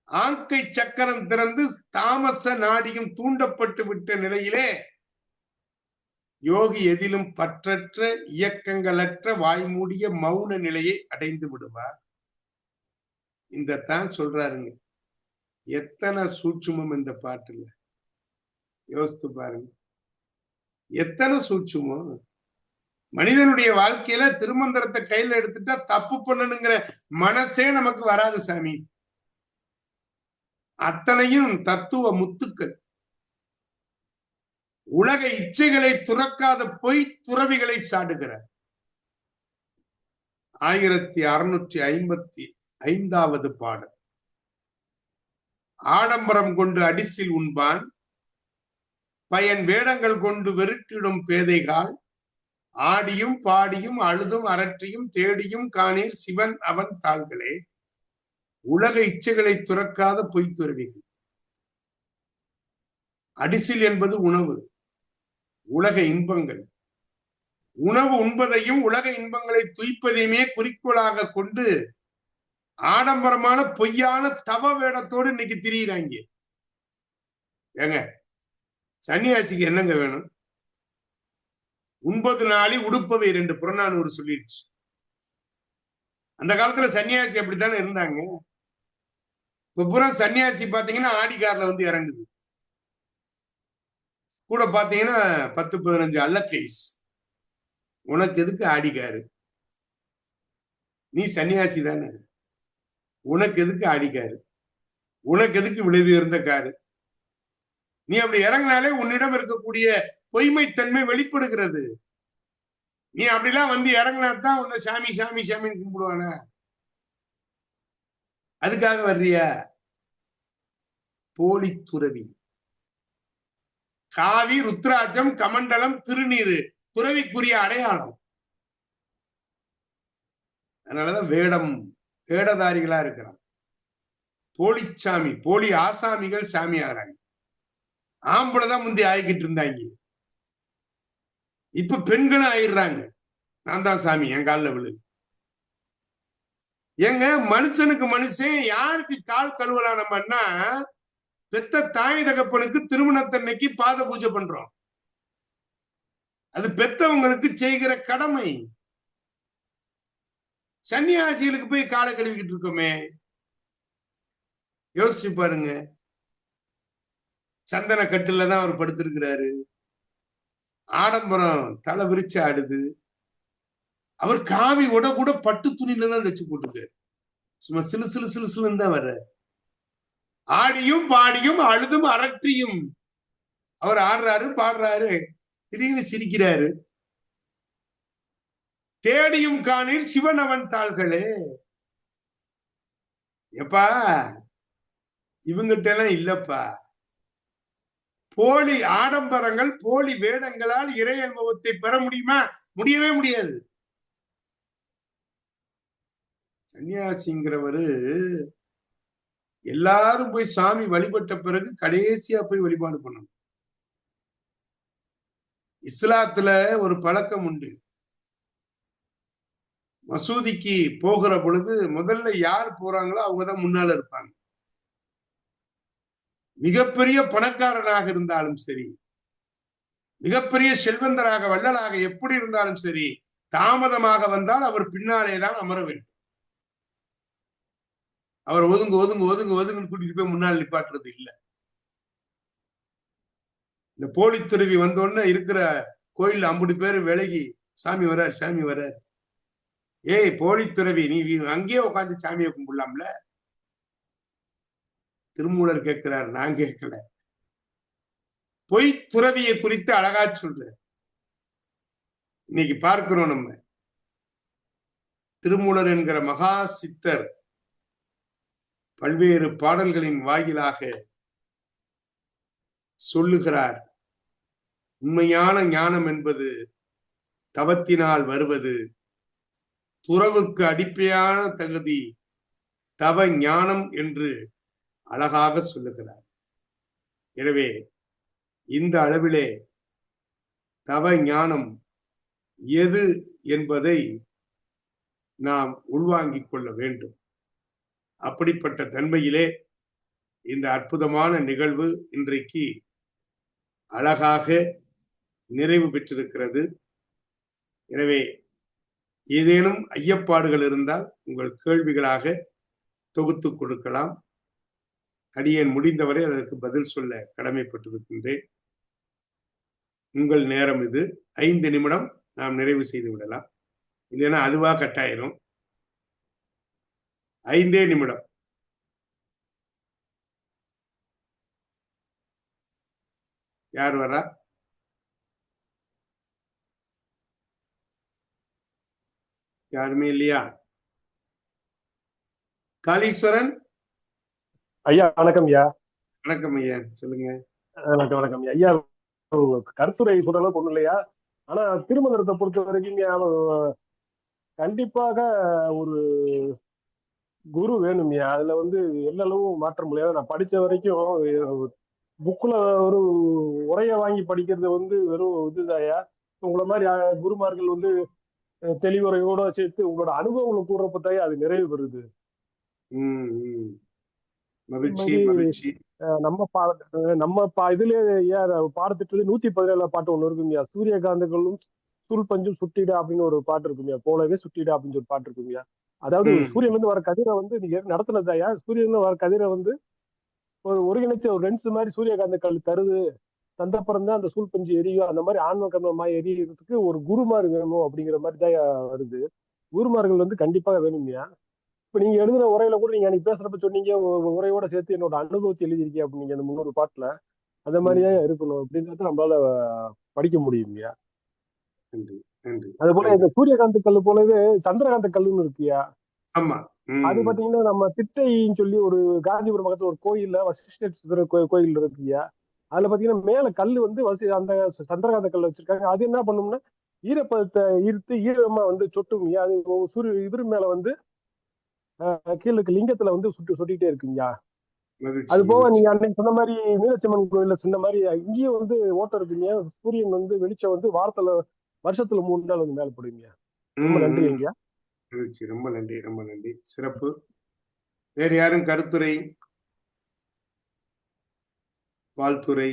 ஆங்கை சக்கரம் திறந்து தாமச நாடியும் தூண்டப்பட்டு விட்ட நிலையிலே யோகி எதிலும் பற்றற்ற இயக்கங்களற்ற வாய்மூடிய மௌன நிலையை அடைந்து விடுவார். இந்த தான் சொல்றாருங்க. எத்தனை சூட்சுமம் இந்த பாட்டுல, யோசித்து பாருங்க. எத்தனை சூட்சுமம். மனிதனுடைய வாழ்க்கையில திருமந்திரத்தை கையில எடுத்துட்டா தப்பு பண்ணணுங்கிற மனசே நமக்கு வராது சாமி. அத்தனையும் தத்துவ முத்துக்கள். உலக இச்சைகளை துறக்காத பொய் துறவிகளை சாடுகிறார். 1655வது பாடல். ஆடம்பரம் கொண்டு அடிசில் உண்பான், பயன் வேடங்கள் கொண்டு வெறுட்டிடும் பேதைகால், ஆடியும் பாடியும் அழுதும் அரற்றியும் தேடியும் காணீர் சிவன் அவன் தாள்களே. உலக இச்சைகளை துறக்காத பொய்த்துறவிகள். அடிசில் என்பது உணவு, உலக இன்பங்கள். உணவு உண்பதையும் உலக இன்பங்களை துய்ப்பதையுமே குறிக்கோளாக கொண்டு ஆடம்பரமான பொய்யான தவ வேடத்தோடு இன்னைக்கு திரியிறாங்க. ஏங்க, சன்னியாசிக்கு என்னங்க வேணும்? 9 நாளி உடுப்பவை 2 புறநானூறு சொல்லிடுச்சு. அந்த காலத்துல சன்னியாசி அப்படித்தானே இருந்தாங்க. இப்ப புறம் சன்னியாசி பாத்தீங்கன்னா ஆடி கார்ல வந்து இறங்குது. கூட பாத்தீங்கன்னா 10-15 அல்லக்கைஸ். உனக்கு எதுக்கு ஆடிக்காரு? நீ சன்னியாசி தானே, உனக்கு எதுக்கு ஆடிக்காரு? உனக்கு எதுக்கு விளைவு இருந்த காரு? நீ அப்படி இறங்கினாலே உன்னிடம் இருக்கக்கூடிய பொய்மைத்தன்மை வெளிப்படுகிறது. நீ அப்படிலாம் வந்து இறங்கினாதான் உன்னை சாமி சாமி சாமின்னு கும்பிடுவான. அதுக்காக வர்றியா? போலி துறவி. காவி, ருத்ராட்சம், கமண்டலம், திருநீரு துறவிக்குரிய அடையாளம். அதனாலதான் வேடதாரிகளா இருக்கிறான். போலிச்சாமி, போலி ஆசாமிகள் சாமி ஆகிறாங்க. ஆம்பளைதான் முந்தி ஆகிக்கிட்டு இருந்தாங்க. இப்ப பெண்களும் ஆயிடுறாங்க. நான் தான் சாமி, என் காலில் விழு. எங்க மனுஷனுக்கு மனுஷன் யாருக்கு கால் கழுவலாம் நம்மன்னா, பெத்த தாய் தகப்பனுக்கு திருமணத்தன்னைக்கு பாத பூஜை பண்றோம். அது பெத்தவங்களுக்கு செய்கிற கடமை. சன்னியாசிகளுக்கு போய் காலை கழுவிக்கிட்டு இருக்கோமே, யோசிச்சு பாருங்க. சந்தன கட்டுல தான் அவர் படுத்திருக்கிறாரு. ஆடம்பரம் தலை விரிச்சு ஆடுது. அவர் காவி உட கூட பட்டு துணியில தான் வச்சு போட்டுக்காரு. சும்மா சிலு சிலு சிலு சிலுன்னு தான் வர்ற. ஆடியும் பாடியும் அழுதும் அரற்றியும் அவர் ஆடுறாரு, பாடுறாரு, திடீர்னு சிரிக்கிறாரு. தேடியும் காணீர் சிவன் அவன் தாள்களே. எப்பா இவங்கிட்ட எல்லாம் இல்லப்பா. போலி ஆடம்பரங்கள், போலி வேடங்களால் இறை அனுபவத்தை பெற முடியுமா? முடியவே முடியாது. சன்னியாசிங்கிறவரு எல்லாரும் போய் சாமி வழிபட்ட பிறகு கடைசியா போய் வழிபாடு பண்ணணும். இஸ்லாத்துல ஒரு பழக்கம் உண்டு. மசூதிக்கு போகிற பொழுது முதல்ல யார் போறாங்களோ அவங்கதான் முன்னால இருப்பாங்க. மிகப்பெரிய பணக்காரனாக இருந்தாலும் சரி, மிகப்பெரிய செல்வந்தராக வள்ளலாக எப்படி இருந்தாலும் சரி, தாமதமாக வந்தால் அவர் பின்னாலேதான் அமர வேண்டும். அவர் ஒதுங்கு ஒதுங்கு ஒதுங்கு ஒதுங்குன்னு கூட்டிட்டு போய் முன்னால் நிப்பாட்டுறது இல்லை. இந்த போலி துறவி வந்தோடனே இருக்கிற கோயில் 50 பேர் விலகி, சாமி வர்றார் சாமி வர்றார். ஏய் போலி துறவி, நீ அங்கேயே உட்காந்து சாமியை கும்பிடலாம்ல. திருமூலர் கேட்கிறார், நான் கேட்கல. பொய் துறவியை குறித்து அழகா சொல்ற. இன்னைக்கு பார்க்கிறோம் நம்ம திருமூலர் என்கிற மகா சித்தர் பல்வேறு பாடல்களின் வாயிலாக சொல்லுகிறார், உண்மையான ஞானம் என்பது தவத்தினால் வருவது, துறவுக்கு அடிப்படையான தகுதி தவ ஞானம் என்று அழகாக சொல்லுகிறார். எனவே இந்த அளவிலே தவ ஞானம் எது என்பதை நாம் உள்வாங்கிக் கொள்ள வேண்டும். அப்படிப்பட்ட தன்மையிலே இந்த அற்புதமான நிகழ்வு இன்றைக்கு அழகாக நிறைவு பெற்றிருக்கிறது. எனவே ஏதேனும் ஐயப்பாடுகள் இருந்தால் உங்கள் கேள்விகளாக தொகுத்து கொடுக்கலாம். அடியேன் முடிந்தவரை அதற்கு பதில் சொல்ல கடமைப்பட்டிருக்கின்றேன். உங்கள் நேரம் இது. 5 நிமிடம் நாம் நிறைவு செய்து விடலாம். இல்லைன்னா அதுவா கட்டாயிரும். 5 நிமிடம். யார் வரா? யாருமே இல்லையா? காளீஸ்வரன் ஐயா வணக்கம் ஐயா. வணக்கம் ஐயா, சொல்லுங்க. வணக்கம் வணக்கம் ஐயா. கருத்துரை சொல்ற அளவுக்கு ஒண்ணும் இல்லையா, ஆனா திருமந்திரத்தை பொறுத்த வரைக்கும் கண்டிப்பாக ஒரு குரு வேணும்யா. அதுல எல்லா அளவும் மாற்ற முடியாது. நான் படிச்ச வரைக்கும் புக்ல ஒரு உரைய வாங்கி படிக்கிறது வெறும் இதுதாயா. உங்களை மாதிரி குருமார்கள் தெளிவுரையோட சேர்த்து உங்களோட அனுபவங்களை கூறப்பட்டாயே அது நிறைவு பெறுது. நம்ம இதுல பாடத்திட்டு 117 பாட்டு ஒண்ணு இருக்குங்கய்யா. சூரியகாந்தங்களும் சூழ்பஞ்சும் சுட்டிட அப்படின்னு ஒரு பாட்டு இருக்குங்கய்யா. போலவே சுட்டிட அப்படின்னு ஒரு பாட்டு இருக்குங்கய்யா. அதாவது சூரியன்ல இருந்து வர கதிரை நீங்க நடத்தினதாயா. சூரியன்ல வர கதிரை ஒரு ஒருங்கிணைச்ச ஒரு லென்ஸ் மாதிரி சூரியகாந்த கல் தருது. தந்தப்புறம் தான் அந்த சூழ்பஞ்சு எரியும். அந்த மாதிரி ஆன்ம கர்மமாய் எரியறதுக்கு ஒரு குருமார் வேணும் அப்படிங்கிற மாதிரி தான் வருது. குருமார்கள் கண்டிப்பாக வேணும்யா. இப்ப நீங்க எழுதுற உரையில கூட நீங்க அன்னைக்கு பேசுறப்ப சொன்னீங்க, உரையோட சேர்த்து என்னோட அனுபவத்தை எழுதியிருக்கீங்க அப்படிங்க அந்த 300 பாட்டுல. அந்த மாதிரிதான் இருக்கணும் அப்படின்றத நம்மளால படிக்க முடியும்யா. அது போல இந்த சூரியகாந்த கல்லு போலவே சந்திரகாந்த கல்லுன்னு இருக்குயா. அது பாத்தீங்கன்னா நம்ம திட்டைன்னு சொல்லி ஒரு காந்திபுரம் பக்கத்துல ஒரு கோயில்ல வசிஷ்டர் கோயில் இருக்குயா. அதுல பாத்தீங்கன்னா மேல கல்லு அந்த சந்திரகாந்த கல் வச்சிருக்காங்க. அது என்ன பண்ணும்னா ஈரப்பதத்தை ஈர்த்து ஈரமா சொட்டுங்கய்யா. அது சூரிய இவர் மேல கீழே லிங்கத்துல சொட்டிட்டே இருக்குங்கய்யா. அது போக நீங்க அன்னைக்கு சொன்ன மாதிரி மீனாட்சியம்மன் கோயில்ல சொன்ன மாதிரி இங்கேயும் ஓட்டம் இருக்குங்க. சூரியன் வெளிச்சம் வருஷத்துல 3 நாள் மேல போடுவீங்க. ரொம்ப நன்றி ஐயா. ரொம்ப நன்றி, ரொம்ப நன்றி. சிறப்பு. வேறு யாரும் கருத்துரை, வாழ்த்துறை?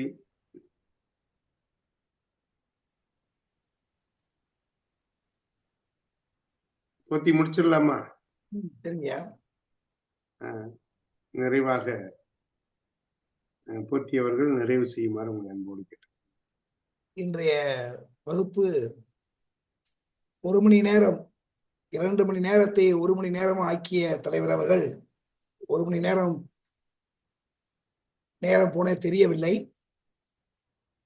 போத்தி முடிச்சிடலாமா? நிறைவாக போத்தியவர்கள் நிறைவு செய்யுமாறு உங்கள் அன்போடு கேட்டேன். இன்றைய வகுப்பு 1 மணி நேரம் 2 மணி நேரத்தை 1 மணி நேரம் ஆக்கிய தலைவர் அவர்கள் 1 மணி நேரம் போனே தெரியவில்லை.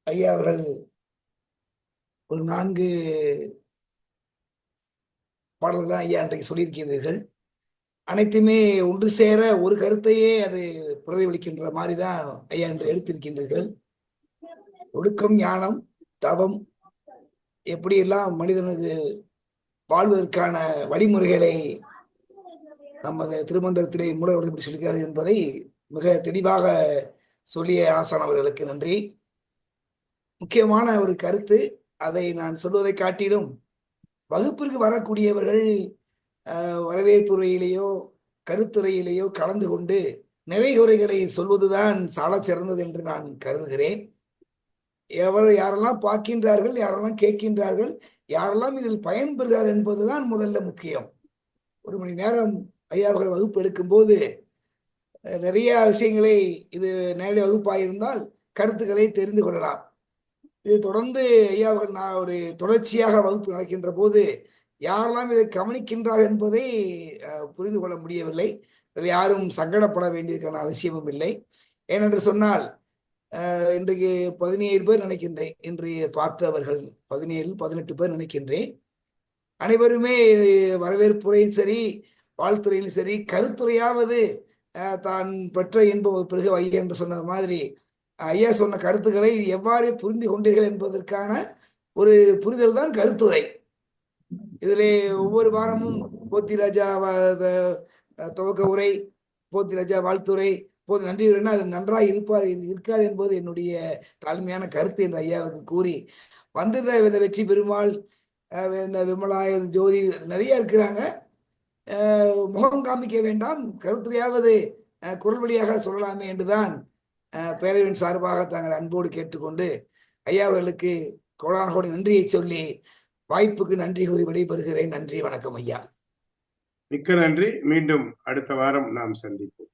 ஐயா அவர்கள் ஒரு 4 பாடல்கள் தான் ஐயா அன்றைக்கு சொல்லியிருக்கிறீர்கள். அனைத்துமே ஒன்று சேர ஒரு கருத்தையே அது பிரதிபலிக்கின்ற மாதிரிதான் ஐயா என்று எடுத்திருக்கின்றீர்கள். ஒழுக்கம், ஞானம், தவம் எப்படியெல்லாம் மனிதனுக்கு வாழ்வதற்கான வழிமுறைகளை நமது திருமந்திரத்திலே மூலவர்கள் எப்படி சொல்கிறார்கள் என்பதை மிக தெளிவாக சொல்லிய ஆசான் அவர்களுக்கு நன்றி. முக்கியமான ஒரு கருத்து, அதை நான் சொல்வதை காட்டிலும் வகுப்பிற்கு வரக்கூடியவர்கள் வரவேற்புரையிலேயோ கருத்துரையிலேயோ கலந்து கொண்டு நிறைகுறைகளை சொல்வதுதான் சால சிறந்தது என்று நான் கருதுகிறேன். யாரெல்லாம் பார்க்கின்றார்கள், யாரெல்லாம் கேட்கின்றார்கள், யாரெல்லாம் இதில் பயன்பெறுகிறார் என்பதுதான் முதல்ல முக்கியம். 1 மணி நேரம் ஐயாவர்கள் வகுப்பு எடுக்கும் போது நிறைய விஷயங்களை, இது நேரடி வகுப்பாயிருந்தால் கருத்துக்களை தெரிந்து கொள்ளலாம். இது தொடர்ந்து ஐயாவர்கள் நான் ஒரு தொடர்ச்சியாக வகுப்பு நடக்கின்ற போது யாரெல்லாம் இதை கவனிக்கின்றார் என்பதை புரிந்து கொள்ள முடியவில்லை. இதில் யாரும் சங்கடப்பட வேண்டியதற்கான அவசியமும் இல்லை. ஏனென்று சொன்னால் இன்றைக்கு 17 பேர் நினைக்கின்றேன். இன்றைய பார்த்தவர்கள் 17 18 பேர் நினைக்கின்றேன். அனைவருமே வரவேற்புரையும் சரி, வாழ்த்துறையிலும் சரி, கருத்துரையாவது தான் பெற்ற இன்ப பிறகு ஐயா என்று சொன்ன மாதிரி ஐயா சொன்ன கருத்துக்களை எவ்வாறு புரிந்து கொண்டீர்கள் என்பதற்கான ஒரு புரிதல் தான் கருத்துரை. இதிலே ஒவ்வொரு வாரமும் போத்தி ராஜா துவக்க உரை, போத்தி ராஜா வாழ்த்துரை, போது நன்றி உரைனா அது நன்றாக இருக்காது என்பது என்னுடைய தாழ்மையான கருத்து என்று ஐயாவுக்கு கூறி வந்தத வெற்றி பெருமாள், இந்த விமலா, ஜோதி நிறைய இருக்கிறாங்க. முகம் காமிக்க வேண்டாம், கருத்துரையாவது குரல் வழியாக சொல்லலாமே என்றுதான் பேரவையின் சார்பாக தாங்கள் அன்போடு கேட்டுக்கொண்டு ஐயா அவர்களுக்கு கோடான கோடி நன்றியை சொல்லி வாய்ப்புக்கு நன்றி கூறி விடைபெறுகிறேன். நன்றி, வணக்கம் ஐயா. மிக்க நன்றி. மீண்டும் அடுத்த வாரம் நாம் சந்திப்போம்.